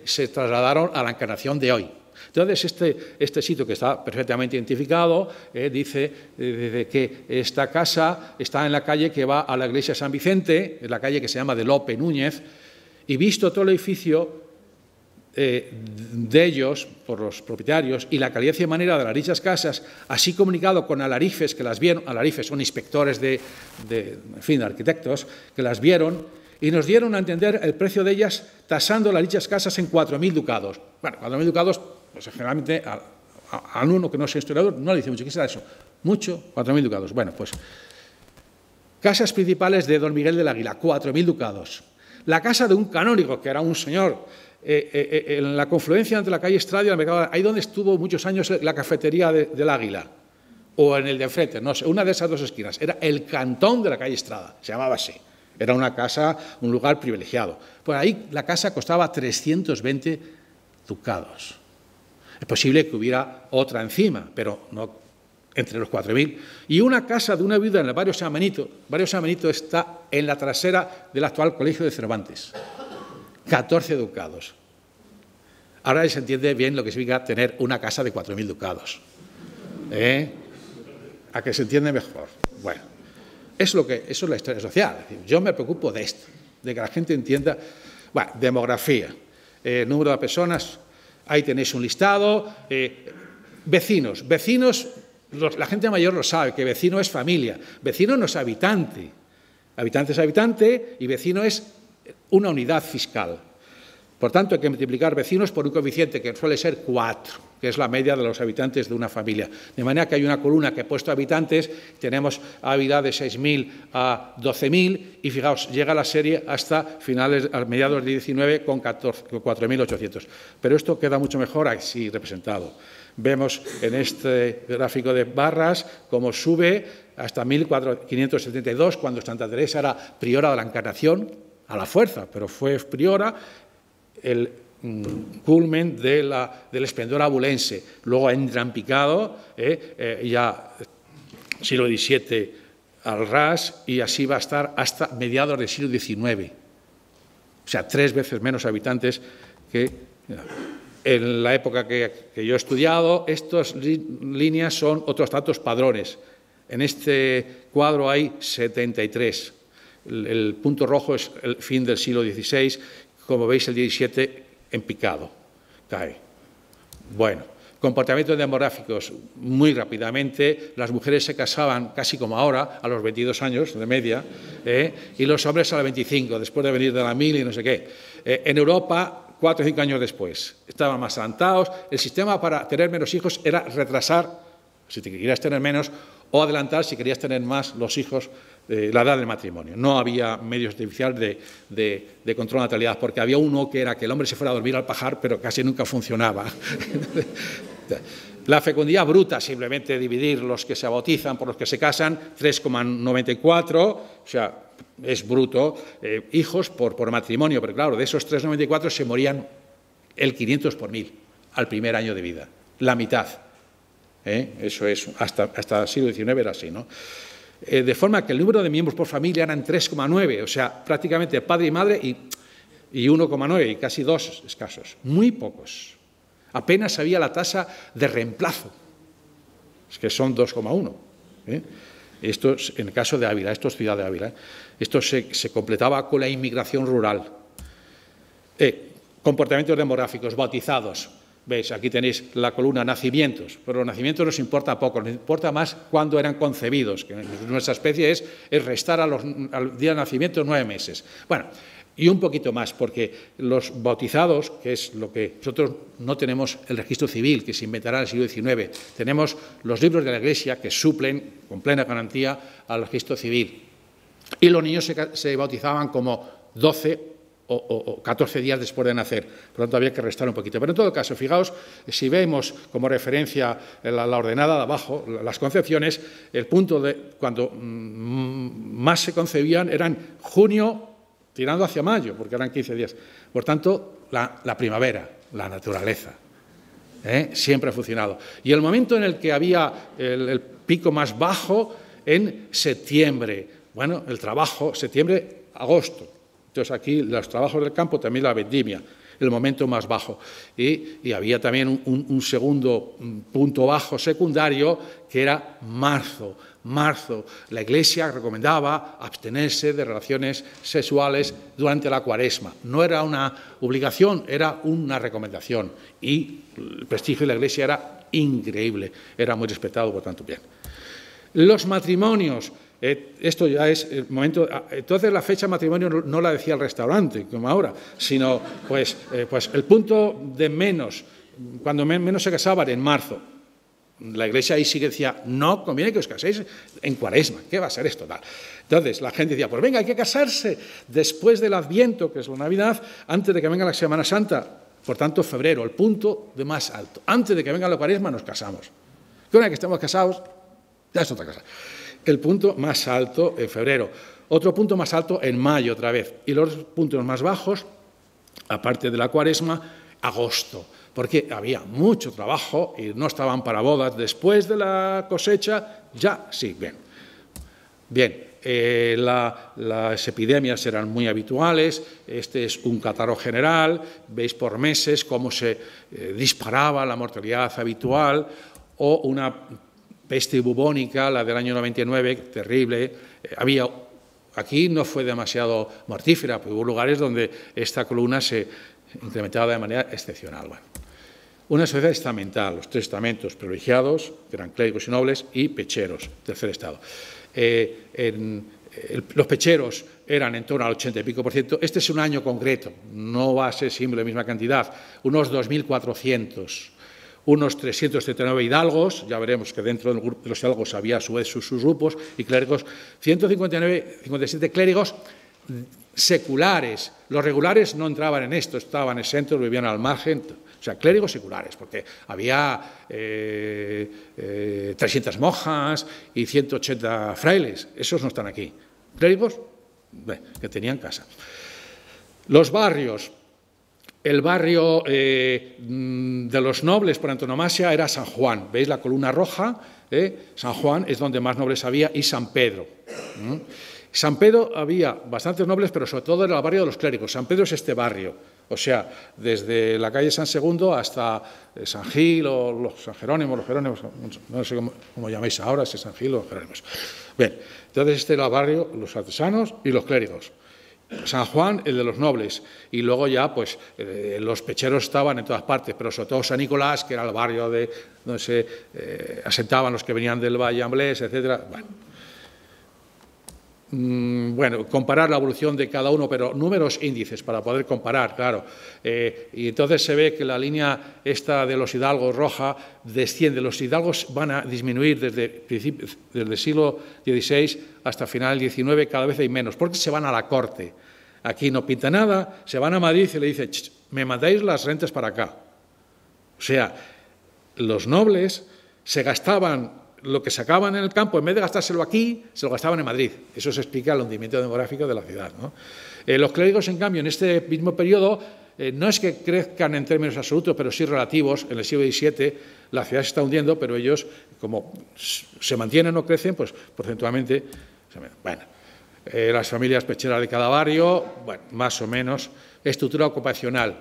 se trasladaron a la Encarnación de hoy. Entonces, este sitio, que está perfectamente identificado, dice que esta casa está en la calle que va a la iglesia San Vicente, en la calle que se llama de Lope Núñez, y visto todo el edificio de ellos, por los propietarios, y la calidad y manera de las dichas casas, así comunicado con alarifes que las vieron, alarifes son inspectores de arquitectos, que las vieron, y nos dieron a entender el precio de ellas tasando las dichas casas en 4.000 ducados. Bueno, 4.000 ducados, pues generalmente a uno que no sea historiador no le dice mucho. ¿Qué será eso? Mucho, 4.000 ducados. Bueno, pues casas principales de don Miguel del Águila, 4.000 ducados. La casa de un canónigo, que era un señor, en la confluencia entre la calle Estrada y el mercado, ahí donde estuvo muchos años la cafetería del Águila, o en el de enfrente, no sé, una de esas dos esquinas, era el cantón de la calle Estrada, se llamaba así. Era una casa, un lugar privilegiado. Pues ahí la casa costaba 320 ducados. Es posible que hubiera otra encima, pero no entre los 4.000. Y una casa de una viuda en el barrio San Benito. El barrio San Benito está en la trasera del actual Colegio de Cervantes. 14 ducados. Ahora se entiende bien lo que significa tener una casa de 4.000 ducados. A que se entiende mejor. Bueno, eso es la historia social. Es decir, yo me preocupo de esto, de que la gente entienda. Bueno, demografía, número de personas, ahí tenéis un listado. Vecinos, la gente mayor lo sabe, que vecino es familia. Vecino no es habitante. Habitante es habitante y vecino es una unidad fiscal. Por tanto, hay que multiplicar vecinos por un coeficiente que suele ser 4, que es la media de los habitantes de una familia. De manera que hay una columna que he puesto habitantes, tenemos Ávila de 6.000 a 12.000 y fijaos, llega la serie hasta a mediados de 19 con 4.800. Pero esto queda mucho mejor así representado. Vemos en este gráfico de barras cómo sube hasta 1572, cuando Santa Teresa era priora de la Encarnación, a la fuerza, pero fue priora, el culmen del esplendor abulense. Luego entra en picado, ya siglo XVII al ras, y así va a estar hasta mediados del siglo XIX. O sea, 3 veces menos habitantes que en la época que yo he estudiado. Estas líneas son otros datos padrones. En este cuadro hay 73. El punto rojo es el fin del siglo XVI. Como veis, el 17 en picado cae. Bueno, comportamientos demográficos, muy rápidamente. Las mujeres se casaban casi como ahora, a los 22 años de media, y los hombres a los 25, después de venir de la mil y no sé qué. En Europa, 4 o 5 años después, estaban más adelantados. El sistema para tener menos hijos era retrasar, si te querías tener menos, o adelantar, si querías tener más, los hijos, la edad del matrimonio. No había medios artificiales de control de natalidad, porque había uno que era que el hombre se fuera a dormir al pajar, pero casi nunca funcionaba. La fecundidad bruta, simplemente dividir los que se bautizan por los que se casan, 3,94, o sea, es bruto, hijos por matrimonio, pero claro, de esos 3,94 se morían el 500 por 1000 al primer año de vida, la mitad. Eso es, hasta el siglo XIX era así, ¿no? De forma que el número de miembros por familia eran 3,9, o sea, prácticamente padre y madre y 1,9, y casi 2 escasos, muy pocos. Apenas había la tasa de reemplazo, es que son 2,1. Esto es en el caso de Ávila, esto es Ciudad de Ávila. Esto se completaba con la inmigración rural. Comportamientos demográficos, bautizados. ¿Veis? Aquí tenéis la columna nacimientos, pero los nacimientos nos importa poco, nos importa más cuándo eran concebidos, que nuestra especie es restar al día de nacimiento 9 meses. Bueno, y un poquito más, porque los bautizados, que es lo que nosotros no tenemos el registro civil, que se inventará en el siglo XIX, tenemos los libros de la Iglesia que suplen con plena garantía al registro civil. Y los niños se bautizaban como 12 o 14 días después de nacer, por lo tanto había que restar un poquito. Pero en todo caso, fijaos, si vemos como referencia la ordenada de abajo, las concepciones, el punto de cuando más se concebían eran junio tirando hacia mayo, porque eran 15 días. Por tanto, la primavera, la naturaleza, siempre ha funcionado. Y el momento en el que había el pico más bajo, en septiembre, bueno, el trabajo, septiembre, agosto. Entonces, aquí los trabajos del campo, también la vendimia, el momento más bajo. Y había también un segundo punto bajo secundario, que era marzo. La Iglesia recomendaba abstenerse de relaciones sexuales durante la Cuaresma. No era una obligación, era una recomendación. Y el prestigio de la Iglesia era increíble, era muy respetado, por tanto, bien. Los matrimonios. Esto ya es el momento. Entonces la fecha de matrimonio no la decía el restaurante, como ahora, sino pues el punto de menos, cuando menos se casaban, en marzo. La Iglesia ahí sí que decía, no conviene que os caséis en Cuaresma, ¿qué va a ser esto? Tal. Entonces la gente decía, pues venga, hay que casarse después del Adviento, que es la Navidad, antes de que venga la Semana Santa. Por tanto, febrero, el punto de más alto. Antes de que venga la Cuaresma nos casamos. Que una vez que estemos casados, ya es otra cosa. El punto más alto en febrero, otro punto más alto en mayo otra vez, y los puntos más bajos, aparte de la Cuaresma, agosto, porque había mucho trabajo y no estaban para bodas. Después de la cosecha, ya sí, bien. Las epidemias eran muy habituales, este es un catarro general, veis por meses cómo se disparaba la mortalidad habitual, o una peste bubónica, la del año 99, terrible. Aquí no fue demasiado mortífera, pero hubo lugares donde esta columna se incrementaba de manera excepcional. Bueno, una sociedad estamental, los 3 estamentos privilegiados, que eran clérigos y nobles, y pecheros, tercer estado. Los pecheros eran en torno al 80 y pico %. Este es un año concreto, no va a ser siempre la misma cantidad, unos 2.400. Unos 339 hidalgos, ya veremos que dentro de los hidalgos había a su vez sus grupos, y clérigos, 157 clérigos seculares. Los regulares no entraban en esto, estaban exentos, vivían al margen, o sea, clérigos seculares, porque había 300 monjas y 180 frailes, esos no están aquí. Clérigos que tenían casa. Los barrios. El barrio de los nobles por antonomasia era San Juan. ¿Veis la columna roja? San Juan es donde más nobles había, y San Pedro. San Pedro había bastantes nobles, pero sobre todo era el barrio de los clérigos. San Pedro es este barrio, o sea, desde la calle San Segundo hasta San Gil o los San Jerónimo, los Jerónimos, no sé cómo llamáis ahora, si es San Gil o los Jerónimos. Bien, entonces este era el barrio, los artesanos y los clérigos. San Juan, el de los nobles, y luego ya pues los pecheros estaban en todas partes, pero sobre todo San Nicolás, que era el barrio donde se asentaban los que venían del Valle Amblés, etc. Bueno, comparar la evolución de cada uno, pero números índices para poder comparar, claro. Y entonces se ve que la línea esta de los hidalgos roja desciende. Los hidalgos van a disminuir desde el siglo XVI hasta final del XIX, cada vez hay menos, porque se van a la corte. Aquí no pinta nada, se van a Madrid y le dicen, me mandáis las rentas para acá. O sea, los nobles se gastaban lo que sacaban en el campo, en vez de gastárselo aquí, se lo gastaban en Madrid. Eso se explica el hundimiento demográfico de la ciudad, ¿no? Los clérigos, en cambio, en este mismo periodo, no es que crezcan en términos absolutos, pero sí relativos. En el siglo XVII la ciudad se está hundiendo, pero ellos, como se mantienen o crecen, pues porcentualmente, bueno, las familias pecheras de cada barrio, bueno, más o menos, estructura ocupacional,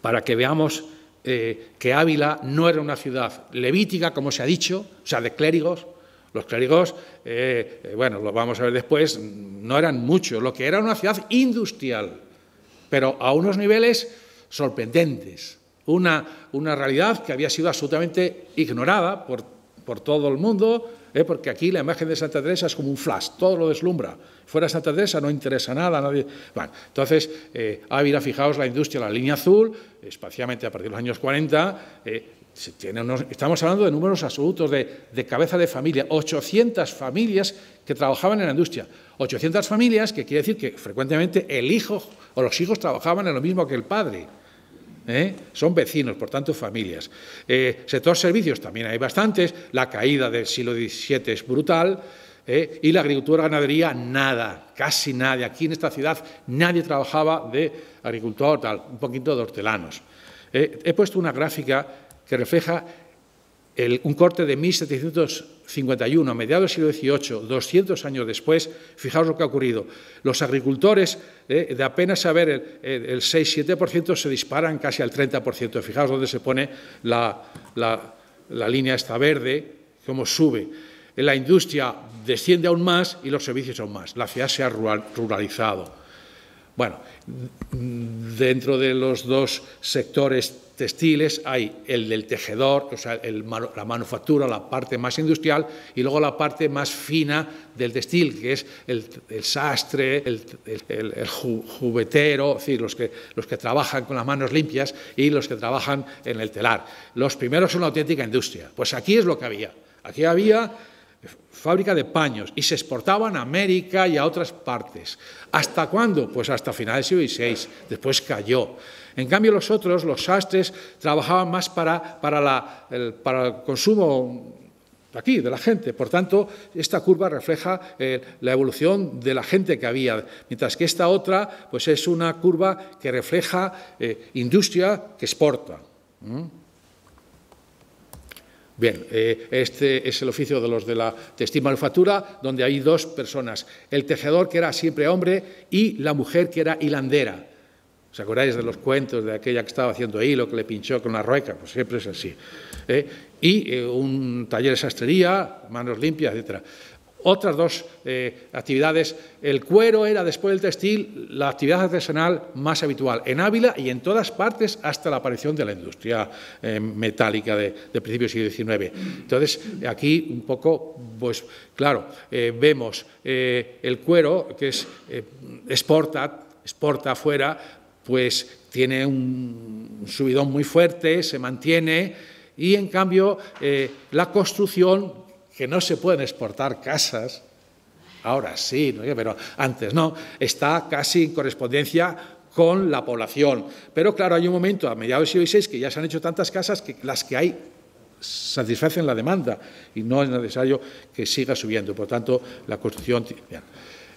para que veamos que Ávila no era una ciudad levítica, como se ha dicho, o sea, de clérigos. Los clérigos, bueno, lo vamos a ver después, no eran muchos, lo que era una ciudad industrial, pero a unos niveles sorprendentes. Una realidad que había sido absolutamente ignorada por todo el mundo, porque aquí la imagen de Santa Teresa es como un flash, todo lo deslumbra. Fuera de Santa Teresa no interesa nada a nadie. Bueno, entonces, Ávila, fijaos, la industria, la línea azul, especialmente a partir de los años 40, estamos hablando de números absolutos de cabeza de familia, 800 familias que trabajaban en la industria. 800 familias, que quiere decir que frecuentemente el hijo o los hijos trabajaban en lo mismo que el padre. Son vecinos, por tanto, familias. Sector servicios también hay bastantes. La caída del siglo XVII es brutal. Y la agricultura y ganadería, nada, casi nadie. Aquí en esta ciudad nadie trabajaba de agricultor, tal, un poquito de hortelanos. He puesto una gráfica que refleja un corte de 1751, a mediados del siglo XVIII, 200 años después. Fijaos lo que ha ocurrido. Los agricultores, de apenas saber el 6-7%, se disparan casi al 30%. Fijaos dónde se pone la línea esta verde, cómo sube. La industria desciende aún más y los servicios aún más. La ciudad se ha ruralizado. Bueno, dentro de los dos sectores textiles hay el del tejedor, o sea, la manufactura, la parte más industrial, y luego la parte más fina del textil, que es el sastre, el juguetero, es decir, los que trabajan con las manos limpias y los que trabajan en el telar. Los primeros son una auténtica industria. Pues aquí es lo que había. Aquí había fábrica de paños y se exportaban a América y a otras partes. ¿Hasta cuándo? Pues hasta finales del siglo XVI. Después cayó. En cambio, los otros, los sastres, trabajaban más para el consumo aquí, de la gente. Por tanto, esta curva refleja la evolución de la gente que había, mientras que esta otra pues es una curva que refleja industria que exporta. Bien, este es el oficio de los de la textil manufactura, donde hay dos personas, el tejedor, que era siempre hombre, y la mujer, que era hilandera. ¿Os acordáis de los cuentos de aquella que estaba haciendo hilo, que le pinchó con la rueca? Pues siempre es así. Y un taller de sastrería, manos limpias, etc. Otras dos actividades. El cuero era, después del textil, la actividad artesanal más habitual en Ávila y en todas partes hasta la aparición de la industria metálica de principios del siglo XIX. Entonces, aquí un poco, pues claro, vemos el cuero, que exporta afuera, pues tiene un subidón muy fuerte, se mantiene, y en cambio la construcción, que no se pueden exportar casas, ahora sí, ¿no? Pero antes no, está casi en correspondencia con la población. Pero claro, hay un momento a mediados del siglo XVI que ya se han hecho tantas casas que las que hay satisfacen la demanda y no es necesario que siga subiendo. Por tanto, la construcción...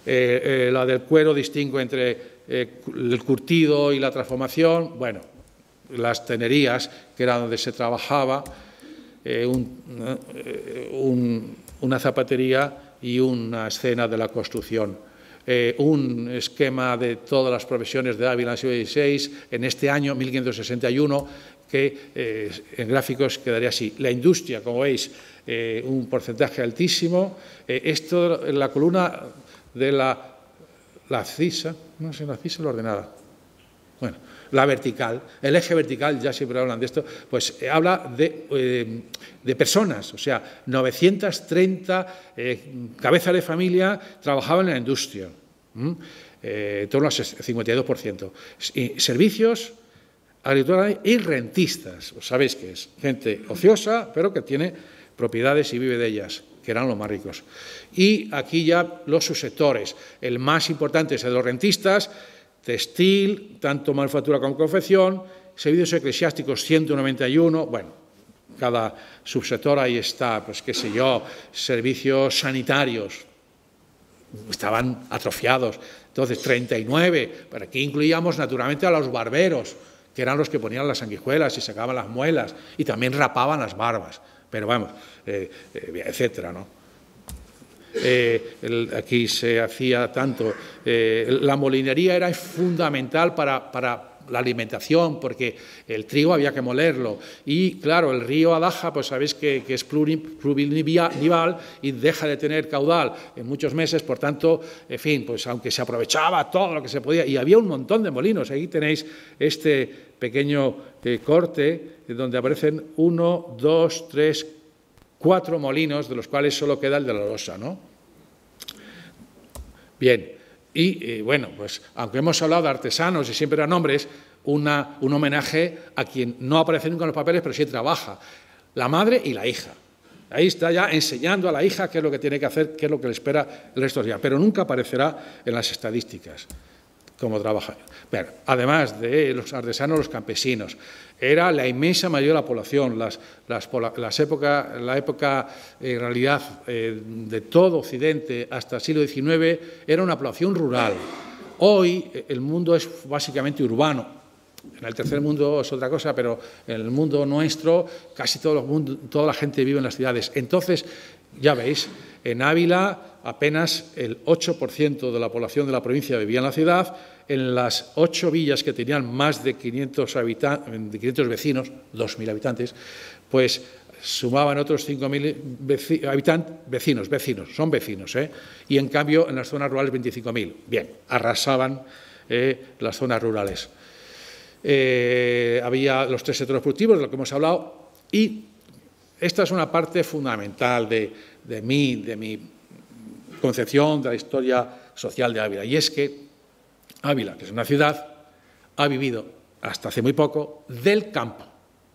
la del cuero distingue entre el curtido y la transformación. Bueno, las tenerías, que era donde se trabajaba, una zapatería y una escena de la construcción. Un esquema de todas las profesiones de Ávila en el siglo XVI, en este año, 1561, que en gráficos quedaría así. La industria, como veis, un porcentaje altísimo. Esto en la columna de la CISA, no sé, la CISA o la ordenada. Bueno, la vertical, el eje vertical, ya siempre hablan de esto, pues habla de personas, o sea, 930 cabezas de familia trabajaban en la industria, en torno al 52%. Y servicios, agricultura y rentistas, sabéis que es gente ociosa, pero que tiene propiedades y vive de ellas, que eran los más ricos. Y aquí ya los subsectores, el más importante es el de los rentistas, textil, tanto manufactura como confección, servicios eclesiásticos 191, bueno, cada subsector ahí está, pues qué sé yo, servicios sanitarios, estaban atrofiados. Entonces, 39, pero aquí incluíamos naturalmente a los barberos, que eran los que ponían las sanguijuelas y sacaban las muelas y también rapaban las barbas, pero vamos, etcétera, ¿no? Aquí se hacía tanto. La molinería era fundamental para la alimentación, porque el trigo había que molerlo. Y, claro, el río Adaja, pues sabéis que es pluvinival y deja de tener caudal en muchos meses, por tanto, en fin, pues aunque se aprovechaba todo lo que se podía, y había un montón de molinos. Aquí tenéis este pequeño corte donde aparecen 1, 2, 3, 4 molinos, de los cuales solo queda el de la Losa, ¿no? Bien. Y, bueno, pues aunque hemos hablado de artesanos y siempre eran hombres, un homenaje a quien no aparece nunca en los papeles, pero sí trabaja, la madre y la hija. Ahí está ya enseñando a la hija qué es lo que tiene que hacer, qué es lo que le espera el resto del día, pero nunca aparecerá en las estadísticas como trabaja. Bueno, además de los artesanos, los campesinos. Era la inmensa mayoría de la población. La época, en realidad, de todo Occidente hasta el siglo XIX, era una población rural. Hoy el mundo es básicamente urbano. En el tercer mundo es otra cosa, pero en el mundo nuestro casi toda la gente vive en las ciudades. Entonces, ya veis, en Ávila apenas el 8% de la población de la provincia vivía en la ciudad. En las 8 villas que tenían más de 500 vecinos, 2.000 habitantes, pues sumaban otros 5.000 vecinos, son vecinos, ¿eh? Y en cambio en las zonas rurales 25.000. Bien, arrasaban las zonas rurales. Había los 3 sectores productivos, de lo que hemos hablado, y esta es una parte fundamental de mi concepción de la historia social de Ávila, y es que Ávila, que es una ciudad, ha vivido hasta hace muy poco del campo,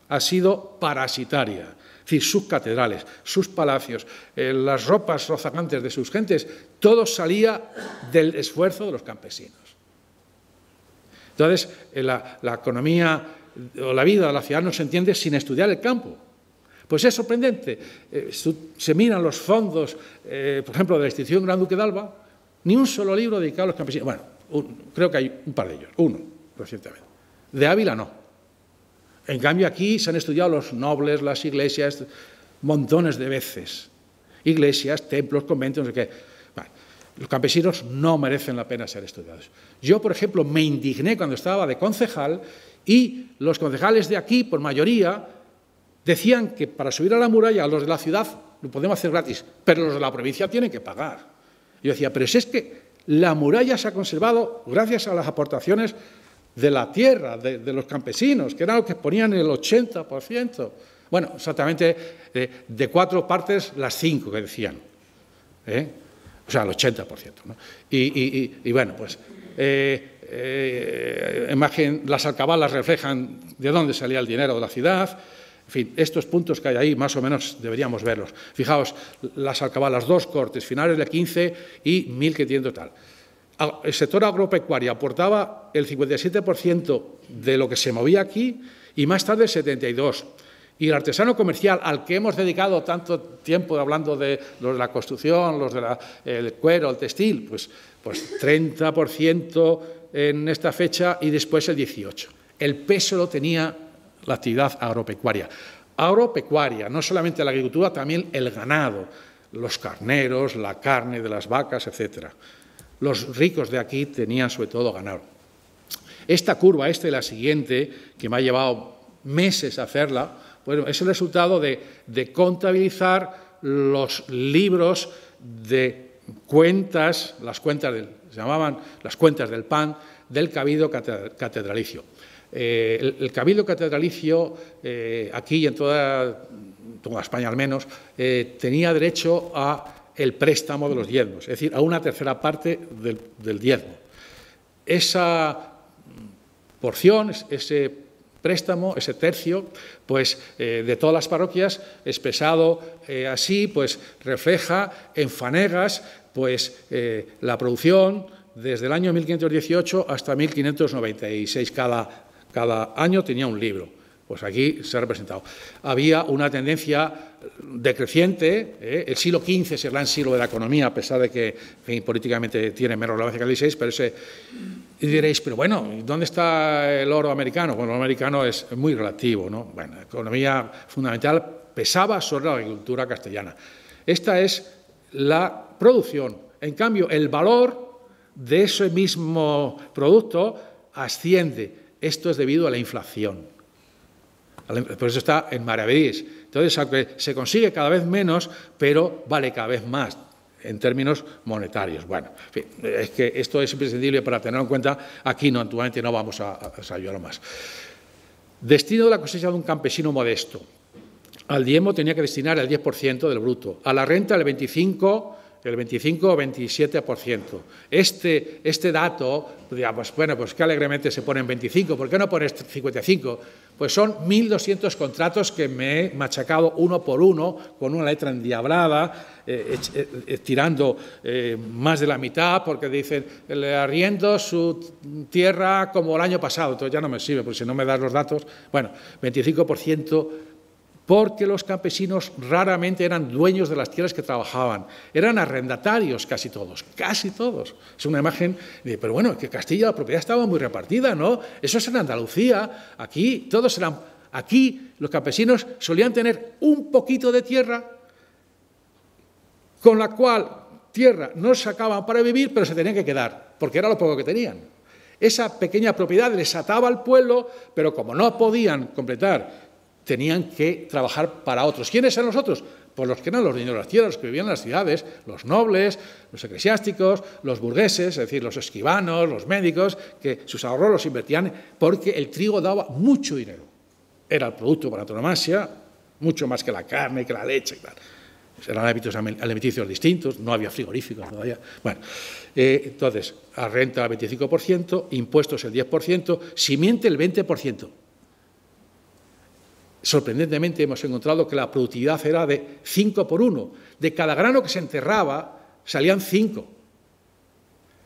ha sido parasitaria, es decir, sus catedrales, sus palacios, las ropas rozagantes de sus gentes, todo salía del esfuerzo de los campesinos. Entonces, la economía o la vida de la ciudad no se entiende sin estudiar el campo. Pues es sorprendente. Se miran los fondos, por ejemplo, de la institución Gran Duque de Alba, ni un solo libro dedicado a los campesinos. Bueno, creo que hay un par de ellos, uno recientemente. De Ávila no. En cambio, aquí se han estudiado los nobles, las iglesias, montones de veces. Iglesias, templos, conventos, no sé qué. Bueno, los campesinos no merecen la pena ser estudiados. Yo, por ejemplo, me indigné cuando estaba de concejal y los concejales de aquí, por mayoría, decían que para subir a la muralla, los de la ciudad lo podemos hacer gratis, pero los de la provincia tienen que pagar. Yo decía, pero si es que la muralla se ha conservado gracias a las aportaciones de la tierra, de los campesinos, que era lo que ponían el 80%. Bueno, exactamente de 4 partes, las 5 que decían. O sea, el 80%. ¿no? Y bueno, pues imagen, las alcabalas reflejan de dónde salía el dinero de la ciudad. En fin, estos puntos que hay ahí más o menos deberíamos verlos. Fijaos, las alcabalas, 2 cortes, finales del 15 y 1500 tal. El sector agropecuario aportaba el 57% de lo que se movía aquí y más tarde el 72%. Y el artesano comercial, al que hemos dedicado tanto tiempo hablando de los de la construcción, los del cuero, el textil, pues 30% en esta fecha y después el 18%. El peso lo tenía la actividad agropecuaria. Agropecuaria, no solamente la agricultura, también el ganado, los carneros, la carne de las vacas, etc. Los ricos de aquí tenían sobre todo ganado. Esta curva, esta y la siguiente, que me ha llevado meses hacerla, bueno, es el resultado de contabilizar los libros de cuentas, se llamaban las cuentas del pan, del Cabildo Catedralicio. El Cabildo Catedralicio, aquí y en toda España al menos, tenía derecho a el préstamo de los diezmos, es decir, a una tercera parte del diezmo. Esa porción, ese préstamo, ese tercio, pues de todas las parroquias, expresado así, pues refleja en fanegas, pues la producción desde el año 1518 hasta 1596. Cada año tenía un libro. Pues aquí se ha representado. Había una tendencia decreciente, el siglo XV es el gran siglo de la economía, a pesar de que en fin, políticamente tiene menos relevancia que el XVI, pero y diréis, pero bueno, ¿dónde está el oro americano? Bueno, el oro americano es muy relativo, ¿no? Bueno, la economía fundamental pesaba sobre la agricultura castellana. Esta es la producción. En cambio, el valor de ese mismo producto asciende. Esto es debido a la inflación. Por eso está en maravedís. Entonces, aunque se consigue cada vez menos, pero vale cada vez más en términos monetarios. Bueno, en fin, es que esto es imprescindible para tenerlo en cuenta. Aquí no, actualmente no vamos a ayudarlo más. Destino de la cosecha de un campesino modesto. Al diezmo tenía que destinar el 10% del bruto, a la renta el 25 o 27%. Este dato, digamos, bueno, pues que alegremente se pone en 25, ¿por qué no pones 55? Pues son 1.200 contratos que me he machacado uno por uno, con una letra endiablada, tirando más de la mitad, porque dicen, le arriendo su tierra como el año pasado, entonces ya no me sirve, porque si no me das los datos, bueno, 25%, porque los campesinos raramente eran dueños de las tierras que trabajaban, eran arrendatarios casi todos. Es una imagen de, pero bueno, que Castilla la propiedad estaba muy repartida, ¿no? Eso es en Andalucía, aquí todos eran, aquí los campesinos solían tener un poquito de tierra, con la cual tierra no sacaban para vivir, pero se tenían que quedar, porque era lo poco que tenían. Esa pequeña propiedad les ataba al pueblo, pero como no podían completar, tenían que trabajar para otros. ¿Quiénes eran los otros? Pues los que eran los dueños de las tierras, los que vivían en las ciudades, los nobles, los eclesiásticos, los burgueses, es decir, los escribanos, los médicos, que sus ahorros los invertían porque el trigo daba mucho dinero. Era el producto por antonomasia, mucho más que la carne, que la leche y tal. Eran hábitos alimenticios distintos, no había frigoríficos todavía. Bueno, entonces, a renta el 25%, impuestos el 10%, simiente el 20%. Sorprendentemente hemos encontrado que la productividad era de 5 por 1. De cada grano que se enterraba salían 5.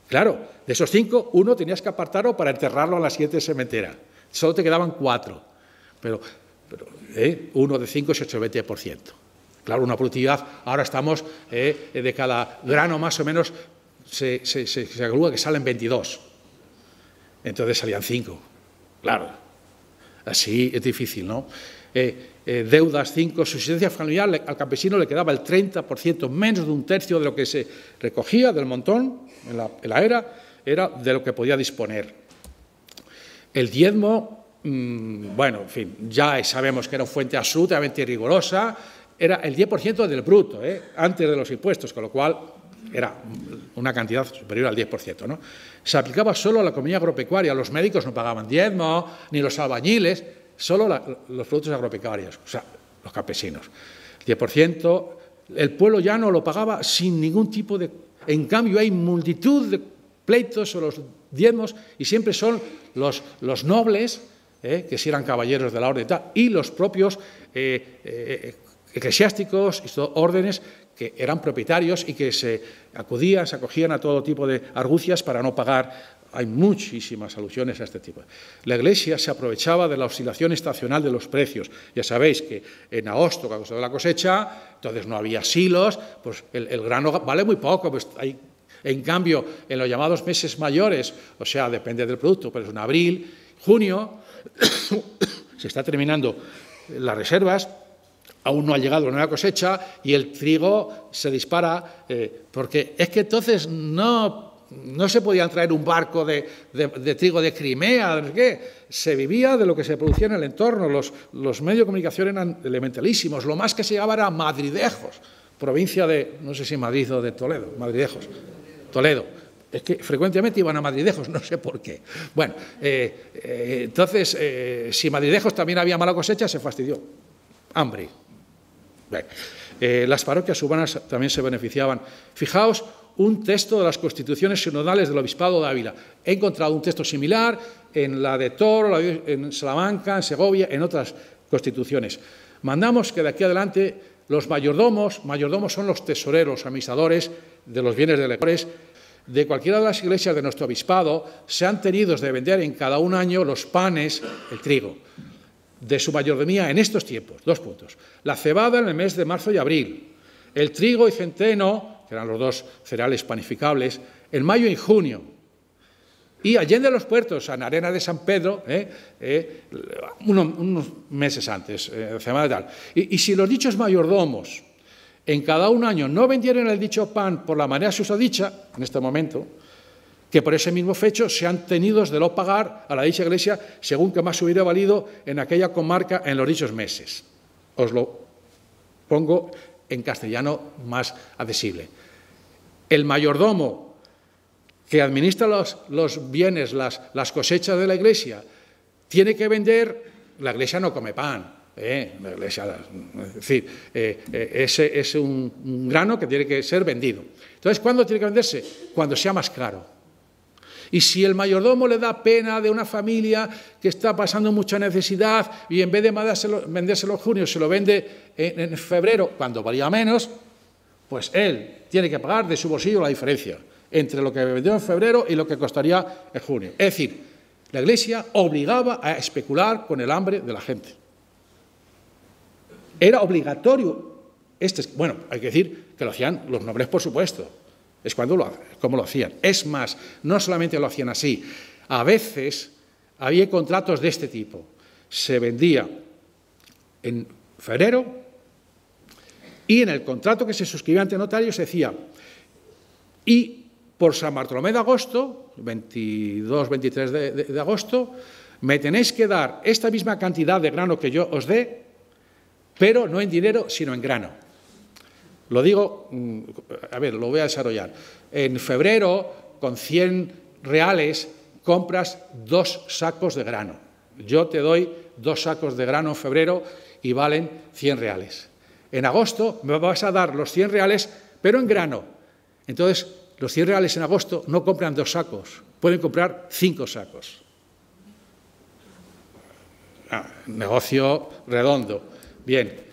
Claro, de esos 5, 1 tenías que apartarlo para enterrarlo en la siguiente sementera. Solo te quedaban 4. Pero 1 de 5 es 8-20%. Claro, una productividad, ahora estamos de cada grano más o menos, se calcula que salen 22. Entonces salían 5. Claro, así es difícil, ¿no? Deudas 5, subsistencia familiar, al campesino le quedaba el 30%, menos de un tercio de lo que se recogía del montón en la era de lo que podía disponer. El diezmo, bueno, en fin, ya sabemos que era una fuente absolutamente rigurosa, era el 10% del bruto, antes de los impuestos, con lo cual era una cantidad superior al 10%, ¿no? Se aplicaba solo a la economía agropecuaria, los médicos no pagaban diezmo, ni los albañiles, solo los productos agropecuarios, o sea, los campesinos. 10%, el pueblo llano lo pagaba sin ningún tipo de... En cambio, hay multitud de pleitos sobre los diezmos y siempre son los nobles, que si eran caballeros de la orden y tal, y los propios eclesiásticos y órdenes que eran propietarios y que se acogían a todo tipo de argucias para no pagar. Hay muchísimas alusiones a este tipo. La Iglesia se aprovechaba de la oscilación estacional de los precios. Ya sabéis que en agosto, cuando se da la cosecha, entonces no había silos, pues el grano vale muy poco. Pues en cambio, en los llamados meses mayores, o sea, depende del producto, pero en abril, junio, se está terminando las reservas, aún no ha llegado la nueva cosecha y el trigo se dispara, porque es que entonces no se podía traer un barco de trigo de Crimea, no sé qué. Se vivía de lo que se producía en el entorno, los medios de comunicación eran elementalísimos, lo más que se llegaba era Madridejos, provincia de, no sé si Madrid o de Toledo, Madridejos, Toledo. Es que frecuentemente iban a Madridejos, no sé por qué. Bueno, entonces, si Madridejos también había mala cosecha, se fastidió. Hambre. Bueno, las parroquias urbanas también se beneficiaban. Fijaos, un texto de las constituciones sinodales del Obispado de Ávila. He encontrado un texto similar en la de Toro, en Salamanca, en Segovia, en otras constituciones. Mandamos que de aquí adelante los mayordomos son los tesoreros, administradores de los bienes de lectores de cualquiera de las iglesias de nuestro obispado, sean tenidos de vender en cada un año los panes, el trigo. de su mayordomía en estos tiempos. 2 puntos. La cebada en el mes de marzo y abril. El trigo y centeno, que eran los 2 cereales panificables, en mayo y junio. Y allende los puertos, en Arena de San Pedro, unos meses antes, semana tal. Y si los dichos mayordomos en cada un año no vendieran el dicho pan por la manera susodicha, en este momento, que por ese mismo fecho sean tenidos de lo pagar a la dicha iglesia según que más hubiera valido en aquella comarca en los dichos meses. Os lo pongo en castellano más accesible. El mayordomo que administra los bienes, las cosechas de la iglesia, tiene que vender, la iglesia no come pan, la iglesia, es decir, ese es un grano que tiene que ser vendido. Entonces, ¿cuándo tiene que venderse? Cuando sea más caro. Y si el mayordomo le da pena de una familia que está pasando mucha necesidad y en vez de vendérselo en junio se lo vende en febrero, cuando valía menos, pues él tiene que pagar de su bolsillo la diferencia entre lo que vendió en febrero y lo que costaría en junio. Es decir, la Iglesia obligaba a especular con el hambre de la gente. Era obligatorio. Bueno, hay que decir que lo hacían los nobles, por supuesto. Es como lo hacían. Es más, no solamente lo hacían así. A veces había contratos de este tipo. Se vendía en febrero y en el contrato que se suscribía ante notario se decía: y por San Bartolomé de agosto, 22, 23 de agosto, me tenéis que dar esta misma cantidad de grano que yo os dé, pero no en dinero, sino en grano. Lo digo, a ver, lo voy a desarrollar. En febrero, con 100 reales, compras 2 sacos de grano. Yo te doy 2 sacos de grano en febrero y valen 100 reales. En agosto me vas a dar los 100 reales, pero en grano. Entonces, los 100 reales en agosto no compran 2 sacos, pueden comprar 5 sacos. Negocio redondo. Bien.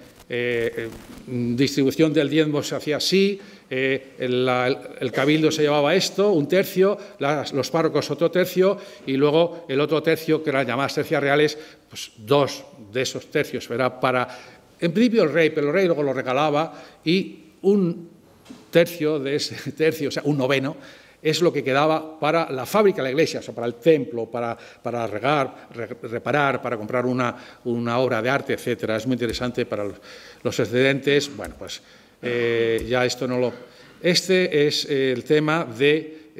Distribución del diezmo se hacía así, el cabildo se llevaba esto, 1/3, los párrocos otro tercio, y luego el otro tercio, que eran llamadas tercias reales, pues 2 de esos tercios era para, en principio el rey, pero el rey luego lo regalaba, y 1/3 de ese tercio, o sea, 1/9, es lo que quedaba para la fábrica de la iglesia, o sea, para el templo, para regar, reparar, para comprar una obra de arte, etcétera. Es muy interesante para los excedentes. Bueno, pues ya esto no lo... Este es el tema de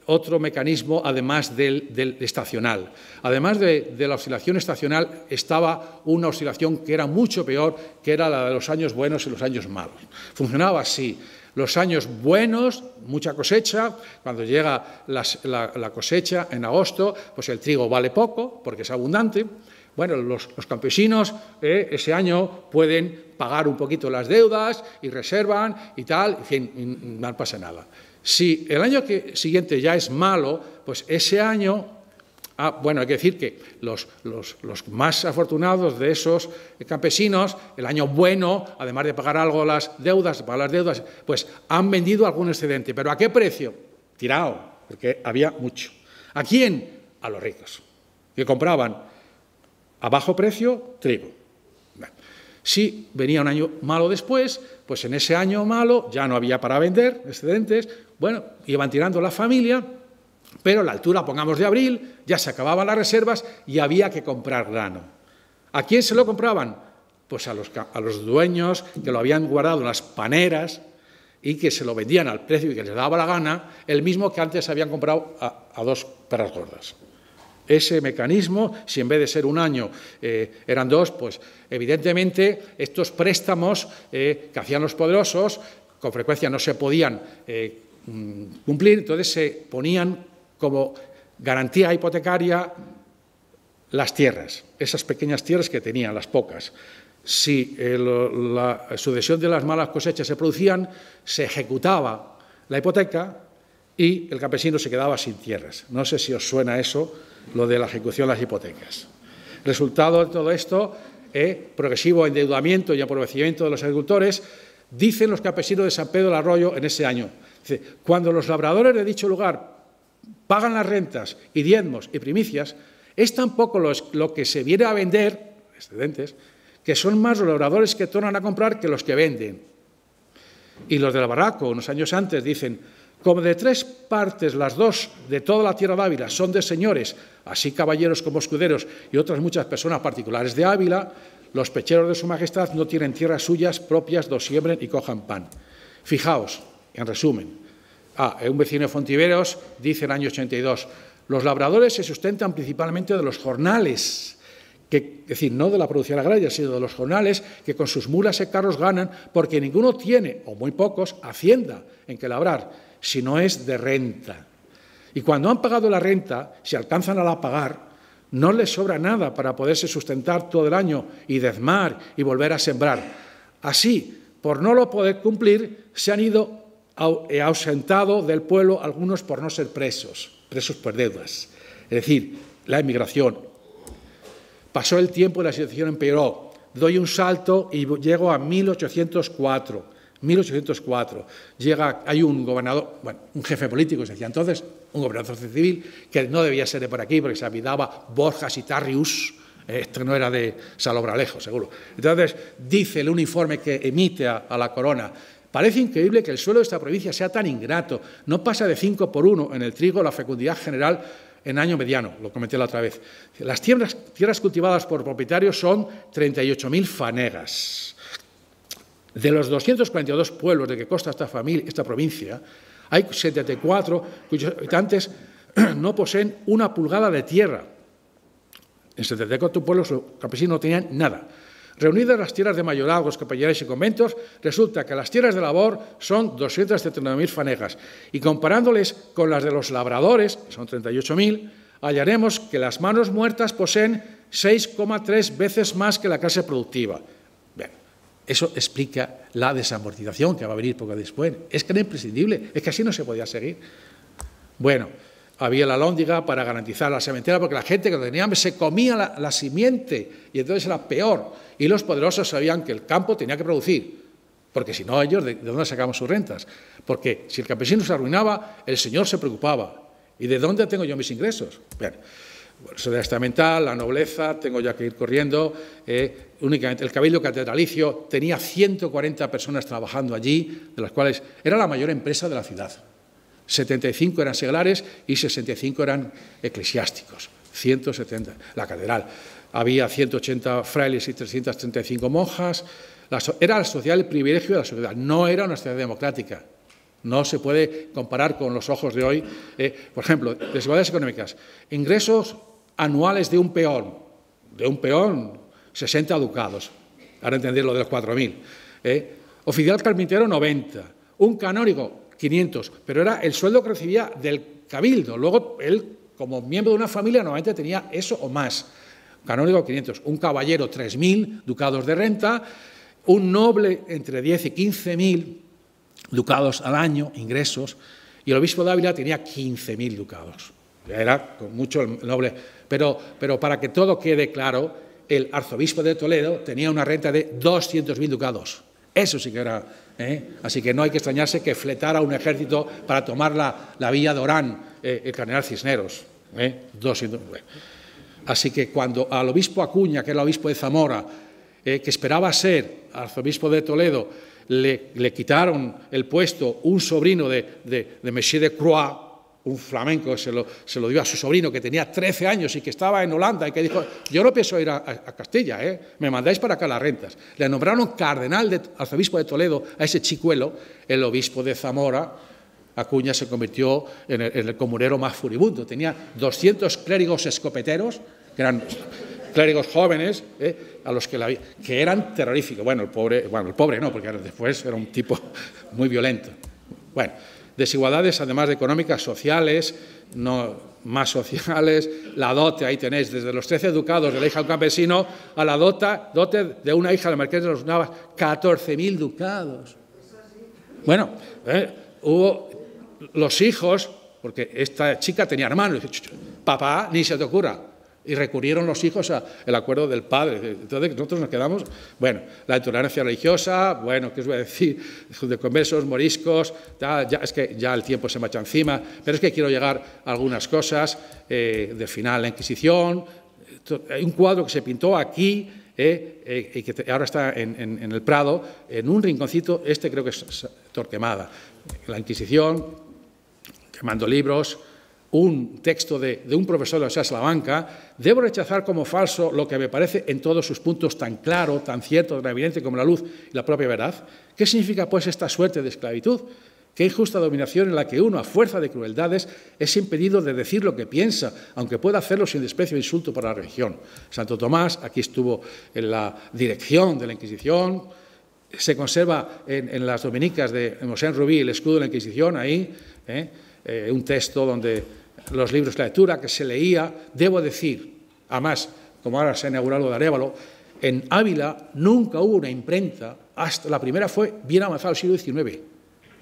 otro mecanismo, además del estacional. Además de la oscilación estacional, estaba una oscilación que era mucho peor, que era la de los años buenos y los años malos. Funcionaba así. Los años buenos, mucha cosecha, cuando llega la cosecha en agosto, pues el trigo vale poco porque es abundante. Bueno, los campesinos ese año pueden pagar un poquito las deudas y reservan y tal, en fin, no pasa nada. Si el año siguiente ya es malo, pues ese año... bueno, hay que decir que los más afortunados de esos campesinos, el año bueno, además de pagar algo las deudas, pues han vendido algún excedente. ¿Pero a qué precio? Tirado, porque había mucho. ¿A quién? A los ricos, que compraban a bajo precio trigo. Bueno, si venía un año malo después, pues en ese año malo ya no había para vender excedentes, bueno, iban tirando la familia. Pero a la altura, pongamos, de abril, ya se acababan las reservas y había que comprar grano. ¿A quién se lo compraban? Pues a los dueños que lo habían guardado en las paneras y que se lo vendían al precio que les daba la gana, el mismo que antes habían comprado a 2 perras gordas. Ese mecanismo, si en vez de ser un año eran 2, pues evidentemente estos préstamos que hacían los poderosos con frecuencia no se podían cumplir, entonces se ponían como garantía hipotecaria las tierras, esas pequeñas tierras que tenían, las pocas. Si la sucesión de las malas cosechas se producían, se ejecutaba la hipoteca y el campesino se quedaba sin tierras. No sé si os suena eso, lo de la ejecución de las hipotecas. Resultado de todo esto, progresivo endeudamiento y empobrecimiento de los agricultores, dicen los campesinos de San Pedro del Arroyo en ese año. Dice, cuando los labradores de dicho lugar pagan las rentas y diezmos y primicias, Es tampoco lo que se viene a vender, excedentes, que son más los labradores que tornan a comprar que los que venden. Y los del barraco, unos años antes, dicen, como de 3 partes las 2 de toda la tierra de Ávila son de señores, así caballeros como escuderos y otras muchas personas particulares de Ávila, los pecheros de su majestad no tienen tierras suyas propias do siembren y cojan pan. Fijaos, en resumen, un vecino de Fontiveros dice en el año 82, los labradores se sustentan principalmente de los jornales, es decir, no de la producción agraria, sino de los jornales que con sus mulas y carros ganan, porque ninguno tiene, o muy pocos, hacienda en que labrar, si no es de renta. Y cuando han pagado la renta, si alcanzan a la pagar, no les sobra nada para poderse sustentar todo el año y dezmar y volver a sembrar. Así, por no lo poder cumplir, se han ido ausentado del pueblo algunos por no ser presos por deudas. Es decir, la emigración. Pasó el tiempo y la situación empeoró. Doy un salto y llego a 1804. Hay un gobernador, un jefe político, se decía entonces, un gobernador civil, que no debía ser de por aquí porque se apellidaba Borjas y Tarrius, esto no era de Salobralejo, seguro. Entonces, dice el uniforme que emite a la corona, parece increíble que el suelo de esta provincia sea tan ingrato, no pasa de 5 por 1 en el trigo la fecundidad general en año mediano, lo comenté la otra vez. Las tierras cultivadas por propietarios son 38.000 fanegas. De los 242 pueblos de que consta esta provincia, hay 74 cuyos habitantes no poseen una pulgada de tierra. En 74 pueblos los campesinos no tenían nada. Reunidas las tierras de mayorazgos, capellanes y conventos, resulta que las tierras de labor son 279.000 fanegas. Y comparándoles con las de los labradores, que son 38.000, hallaremos que las manos muertas poseen 6,3 veces más que la clase productiva. Bien, eso explica la desamortización que va a venir poco después. Es que era imprescindible, es que así no se podía seguir. Bueno, había la alhóndiga para garantizar la sementera, porque la gente que lo tenía hambre se comía la simiente y entonces era peor. Y los poderosos sabían que el campo tenía que producir, porque si no ellos, ¿de dónde sacamos sus rentas? Porque si el campesino se arruinaba, el señor se preocupaba. ¿Y de dónde tengo yo mis ingresos? Bien, sociedad estamental, la nobleza, tengo ya que ir corriendo. Únicamente el cabildo catedralicio tenía 140 personas trabajando allí, de las cuales era la mayor empresa de la ciudad. 75 eran seglares y 65 eran eclesiásticos, 170. La catedral, había 180 frailes y 335 monjas. Era la sociedad el privilegio de la sociedad, no era una sociedad democrática. No se puede comparar con los ojos de hoy. Por ejemplo, desigualdades económicas. Ingresos anuales de un peón, 60 ducados. Ahora entender lo de los 4.000. Oficial carpintero, 90. Un canónigo, 500, pero era el sueldo que recibía del cabildo. Luego, él, como miembro de una familia, normalmente tenía eso o más. Canónigo, 500. Un caballero, 3.000 ducados de renta. Un noble, entre 10 y 15.000 ducados al año, ingresos. Y el obispo de Ávila tenía 15.000 ducados. Era con mucho el noble. Pero para que todo quede claro, el arzobispo de Toledo tenía una renta de 200.000 ducados. Eso sí que era... Así que no hay que extrañarse que fletara un ejército para tomar la villa de Orán, el cardenal Cisneros. 200. Así que cuando al obispo Acuña, que era el obispo de Zamora, que esperaba ser arzobispo de Toledo, le quitaron el puesto un sobrino de Monsieur de Croix, un flamenco, se lo dio a su sobrino que tenía 13 años y que estaba en Holanda y que dijo, yo no pienso ir a Castilla, me mandáis para acá las rentas. Le nombraron cardenal arzobispo de Toledo a ese chicuelo. El obispo de Zamora, Acuña, se convirtió en el comunero más furibundo. Tenía 200 clérigos escopeteros, que eran clérigos jóvenes, a los que eran terroríficos. Bueno, el pobre no, porque después era un tipo muy violento. Bueno, desigualdades, además de económicas, sociales, no más sociales, la dote, ahí tenéis, desde los 13 ducados de la hija de un campesino a la dote de una hija del marqués de los Navas, 14.000 ducados. Bueno, hubo los hijos, porque esta chica tenía hermanos, papá, ni se te ocurra, Y recurrieron los hijos al acuerdo del padre. Entonces nosotros nos quedamos, bueno, la intolerancia religiosa, bueno, ¿qué os voy a decir? De conversos, moriscos, es que ya el tiempo se me echa encima, pero es que quiero llegar a algunas cosas del final, la Inquisición. Hay un cuadro que se pintó aquí, y que ahora está en el Prado, en un rinconcito, creo que es Torquemada. La Inquisición, quemando libros, un texto de un profesor de la Universidad de Salamanca. Debo rechazar como falso lo que me parece en todos sus puntos tan claro, tan cierto, tan evidente como la luz y la propia verdad. ¿Qué significa, pues, esta suerte de esclavitud? Qué injusta dominación en la que uno, a fuerza de crueldades, es impedido de decir lo que piensa, aunque pueda hacerlo sin desprecio e insulto por la religión. Santo Tomás, aquí estuvo en la dirección de la Inquisición. Se conserva en las dominicas de Mosén Rubí el escudo de la Inquisición, ahí, un texto donde los libros de la lectura que se leía. Debo decir, además, como ahora se ha inaugurado lo de Arévalo, en Ávila nunca hubo una imprenta, hasta la primera fue bien avanzado el siglo XIX.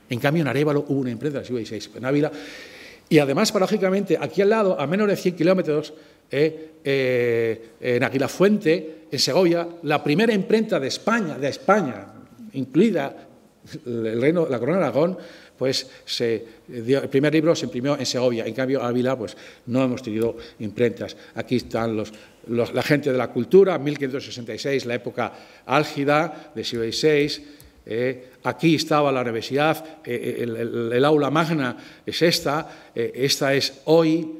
En cambio, en Arévalo hubo una imprenta del siglo XVI, en Ávila. Y además, paradójicamente, aquí al lado, a menos de 100 kilómetros, en Aguilafuente, en Segovia, la primera imprenta de España, incluida la Corona de Aragón, pues el primer libro se imprimió en Segovia. En cambio, Ávila, pues no hemos tenido imprentas. Aquí están la gente de la cultura, 1566, la época álgida del siglo XVI. Aquí estaba la universidad, el aula magna es esta es hoy,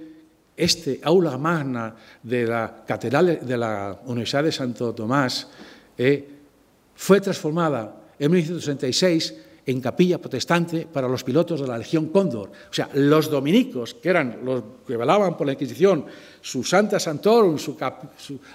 aula magna de la catedral de la Universidad de Santo Tomás, fue transformada en 1966 en capilla protestante para los pilotos de la Legión Cóndor. O sea, los dominicos, que eran los que velaban por la Inquisición, su Santa Santorum, su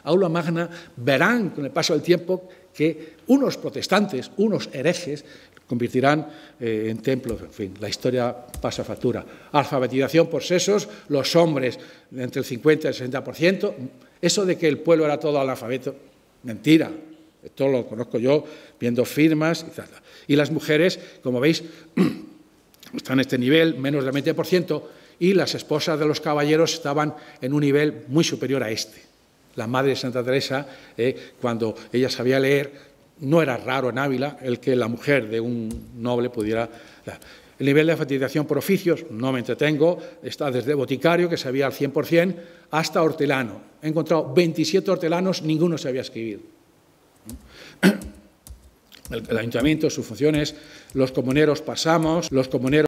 aula magna, verán con el paso del tiempo que unos protestantes, unos herejes, convertirán en templos. En fin, la historia pasa factura. Alfabetización por sexos, los hombres de entre el 50 y el 60%. Eso de que el pueblo era todo analfabeto, mentira. Esto lo conozco yo, viendo firmas y tal. Y las mujeres, como veis, están a este nivel, menos del 20%, y las esposas de los caballeros estaban en un nivel muy superior a este. La madre de Santa Teresa, cuando ella sabía leer, no era raro en Ávila el que la mujer de un noble pudiera... El nivel de alfabetización por oficios, no me entretengo, está desde boticario, que sabía al 100%, hasta hortelano. He encontrado 27 hortelanos, ninguno sabía escribir. El ayuntamiento, sus funciones, los comuneros pasamos, los comuneros,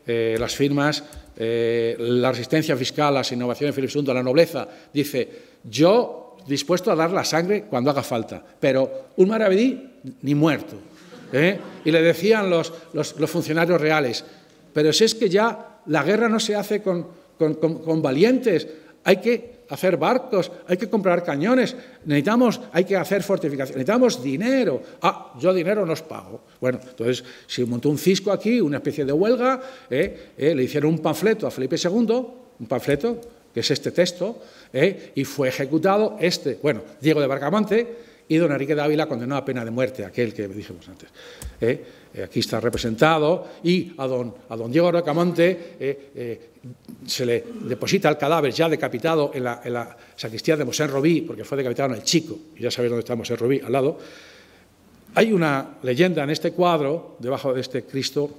las firmas, la resistencia fiscal, las innovaciones de Felipe II, la nobleza, dice, yo dispuesto a dar la sangre cuando haga falta, pero un maravedí ni muerto. Y le decían los funcionarios reales, pero si es que ya la guerra no se hace con valientes, hay que hacer barcos, hay que comprar cañones, hay que hacer fortificaciones, necesitamos dinero. Yo dinero no os pago. Bueno, entonces se montó un cisco aquí, una especie de huelga, le hicieron un panfleto a Felipe II, un panfleto, que es este texto, y fue ejecutado Diego de Bracamonte, y don Enrique de Ávila condenó a pena de muerte, aquel que dijimos antes. Aquí está representado, y a don Diego de Bracamonte se le deposita el cadáver ya decapitado en la sacristía de Mosén Rubí, porque fue decapitado en el Chico, y ya sabéis dónde está Mosén Rubí, al lado. Hay una leyenda en este cuadro, debajo de este Cristo,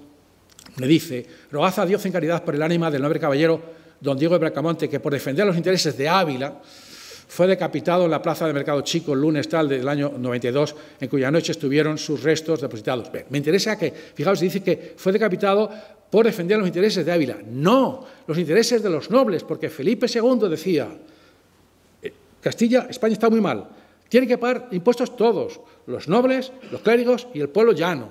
le dice, rogad a Dios en caridad por el ánima del noble caballero don Diego de Bracamonte, que por defender los intereses de Ávila fue decapitado en la plaza del Mercado Chico el lunes tal del año 92, en cuya noche estuvieron sus restos depositados. Me interesa que, fijaos, dice que fue decapitado por defender los intereses de Ávila. No, los intereses de los nobles, porque Felipe II decía, España está muy mal, tienen que pagar impuestos todos, los nobles, los clérigos y el pueblo llano.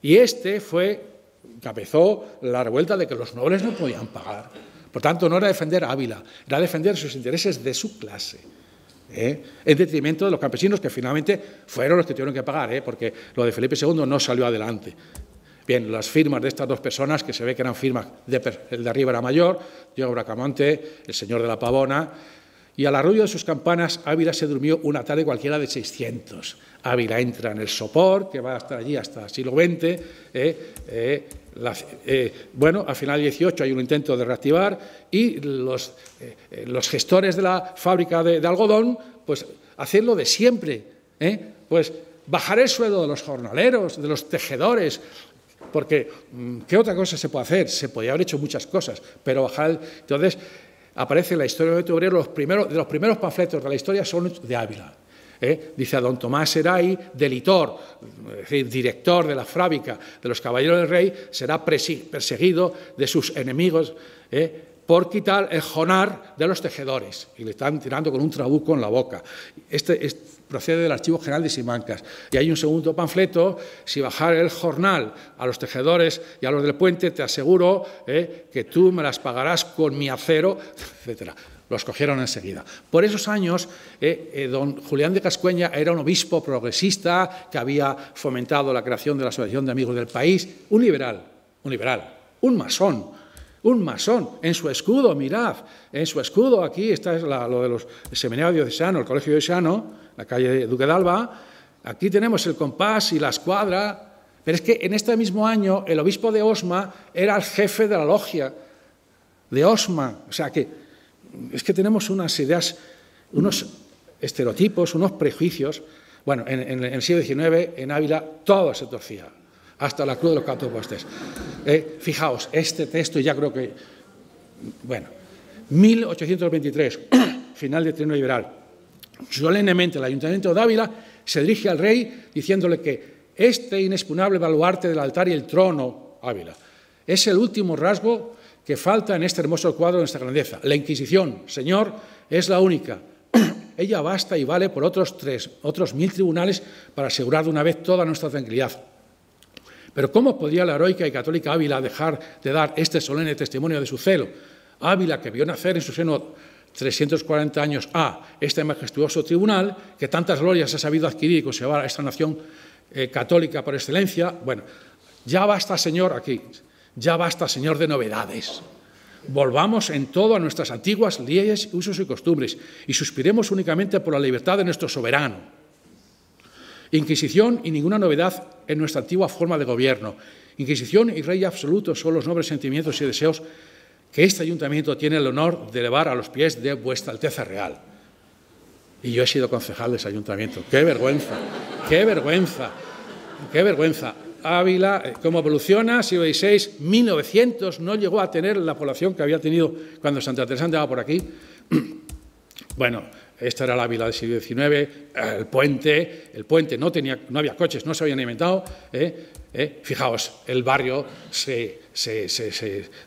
Y encabezó la revuelta de que los nobles no podían pagar. Por tanto, no era defender a Ávila, era defender sus intereses de su clase, en detrimento de los campesinos, que finalmente fueron los que tuvieron que pagar, porque lo de Felipe II no salió adelante. Bien, las firmas de estas dos personas, que se ve que eran firmas, el de arriba era mayor, Diego Bracamonte, el señor de la Pavona, y al arrullo de sus campanas, Ávila se durmió una tarde cualquiera de 600. Ávila entra en el sopor, que va a estar allí hasta el siglo XX, bueno, al final del 18 hay un intento de reactivar y los gestores de la fábrica de algodón, pues hacerlo de siempre, pues bajar el sueldo de los jornaleros, de los tejedores, porque ¿qué otra cosa se puede hacer? Se podía haber hecho muchas cosas, pero bajar entonces aparece en la historia del obrero, de los primeros panfletos de la historia son de Ávila. Dice a don Tomás Heray, delitor, es decir, director de la fábrica de los Caballeros del Rey, será perseguido de sus enemigos por quitar el jonar de los tejedores. Y le están tirando con un trabuco en la boca. Procede del Archivo General de Simancas. Y hay un segundo panfleto: si bajar el jornal a los tejedores y a los del puente, te aseguro que tú me las pagarás con mi acero, etcétera. Los cogieron enseguida. Por esos años, don Julián de Gascuña era un obispo progresista que había fomentado la creación de la Asociación de Amigos del País, un liberal, un masón, en su escudo, mirad, en su escudo, aquí está lo de los seminarios diocesanos, el colegio diocesano, la calle Duque de Alba, aquí tenemos el compás y la escuadra, pero es que en este mismo año el obispo de Osma era el jefe de la logia de Osma, o sea que es que tenemos unas ideas, unos estereotipos, unos prejuicios. Bueno, en el siglo XIX, en Ávila, todo se torcía, hasta la cruz de los catopostes. Fijaos, este texto ya creo que, bueno, 1823, final del trienio liberal. Solemnemente el Ayuntamiento de Ávila se dirige al rey diciéndole que este inexpugnable baluarte del altar y el trono, Ávila, es el último rasgo que falta en este hermoso cuadro de nuestra grandeza. La Inquisición, Señor, es la única. Ella basta y vale por otros 1000 tribunales para asegurar de una vez toda nuestra tranquilidad. Pero ¿cómo podría la heroica y católica Ávila dejar de dar este solemne testimonio de su celo? Ávila, que vio nacer en su seno 340 años este majestuoso tribunal, que tantas glorias ha sabido adquirir y conservar a esta nación católica por excelencia. Bueno, ya basta, Señor, aquí. Ya basta, Señor, de novedades. Volvamos en todo a nuestras antiguas leyes, usos y costumbres y suspiremos únicamente por la libertad de nuestro soberano. Inquisición y ninguna novedad en nuestra antigua forma de gobierno. Inquisición y rey absoluto son los nobles sentimientos y deseos que este ayuntamiento tiene el honor de elevar a los pies de vuestra Alteza Real. Y yo he sido concejal de ese ayuntamiento. ¡Qué vergüenza! ¡Qué vergüenza! ¡Qué vergüenza! Ávila, ¿cómo evoluciona? Siglo XVI, 1900, no llegó a tener la población que había tenido cuando Santa Teresa andaba por aquí. Bueno, esta era la Ávila del siglo XIX, el puente no había coches, no se habían inventado. Fijaos, el barrio se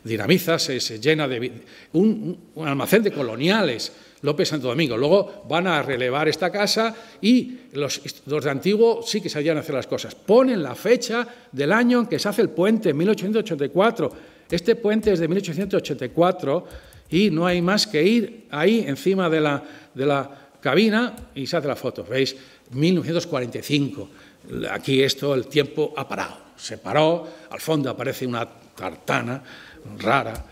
dinamiza, se llena de un almacén de coloniales. López Santo Domingo. Luego van a relevar esta casa y los de antiguo sí que sabían hacer las cosas. Ponen la fecha del año en que se hace el puente, 1884. Este puente es de 1884 y no hay más que ir ahí encima de la cabina y se hace la foto. ¿Veis? 1945. Aquí el tiempo ha parado. Se paró, al fondo aparece una tartana rara.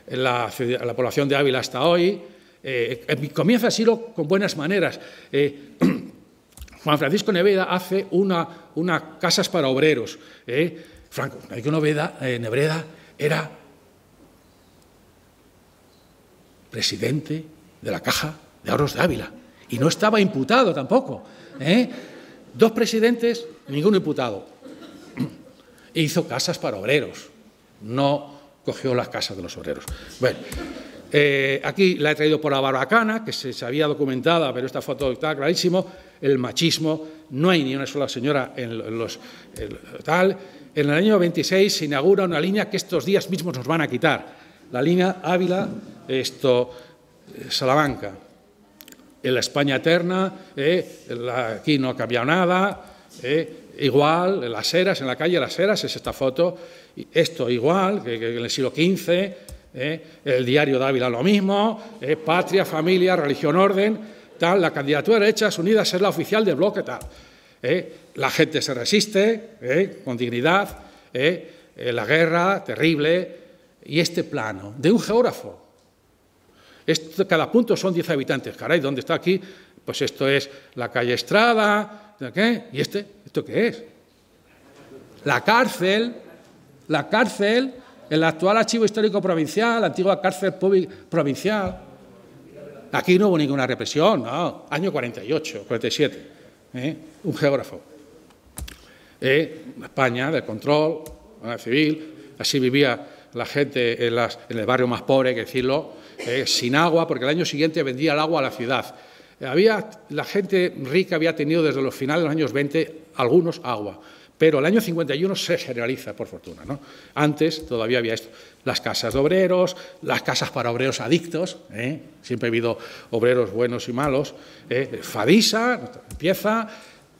La población de Ávila hasta hoy. Comienza el siglo con buenas maneras. Juan Francisco Neveda hace una casas para obreros. Francisco Neveda era presidente de la Caja de Ahorros de Ávila y no estaba imputado tampoco. 2 presidentes, ningún imputado. E hizo casas para obreros, no cogió las casas de los obreros. Bueno. Aquí la he traído por la barbacana, que se había documentada, pero esta foto está clarísimo. El machismo, no hay ni una sola señora en tal. En el año 26 se inaugura una línea que estos días mismos nos van a quitar. La línea Ávila, Salamanca. En la España eterna, aquí no ha cambiado nada. Igual, en Las Heras, en la calle Las Heras, es esta foto. Esto igual, que en el siglo XV. El diario de Ávila lo mismo, Patria, Familia, Religión, Orden, tal. La candidatura de Derechas Unidas es la oficial del bloque, tal. La gente se resiste, con dignidad, la guerra, terrible, y este plano de un geógrafo. Cada punto son 10 habitantes. Caray, ¿dónde está aquí? Pues esto es la calle Estrada, ¿qué? ¿Y esto qué es? La cárcel. La cárcel, el actual Archivo Histórico Provincial, la antigua cárcel provincial. Aquí no hubo ninguna represión, no, año 48, 47, un geógrafo. España, del control, civil, así vivía la gente en el barrio más pobre, hay que decirlo, sin agua, porque el año siguiente vendía el agua a la ciudad. La gente rica había tenido desde los finales de los años 20 algunos agua, pero el año 51 se generaliza, por fortuna, ¿no? Antes todavía había esto, las casas de obreros, las casas para obreros adictos, siempre ha habido obreros buenos y malos, Fadisa, empieza,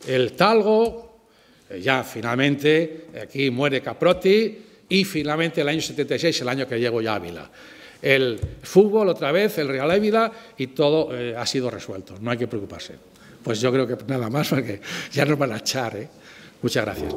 el Talgo, ya finalmente aquí muere Caprotti y finalmente el año 76, el año que llego ya a Ávila. El fútbol otra vez, el Real Ávila y todo ha sido resuelto, no hay que preocuparse. Pues yo creo que nada más porque ya nos van a echar, Muchas gracias.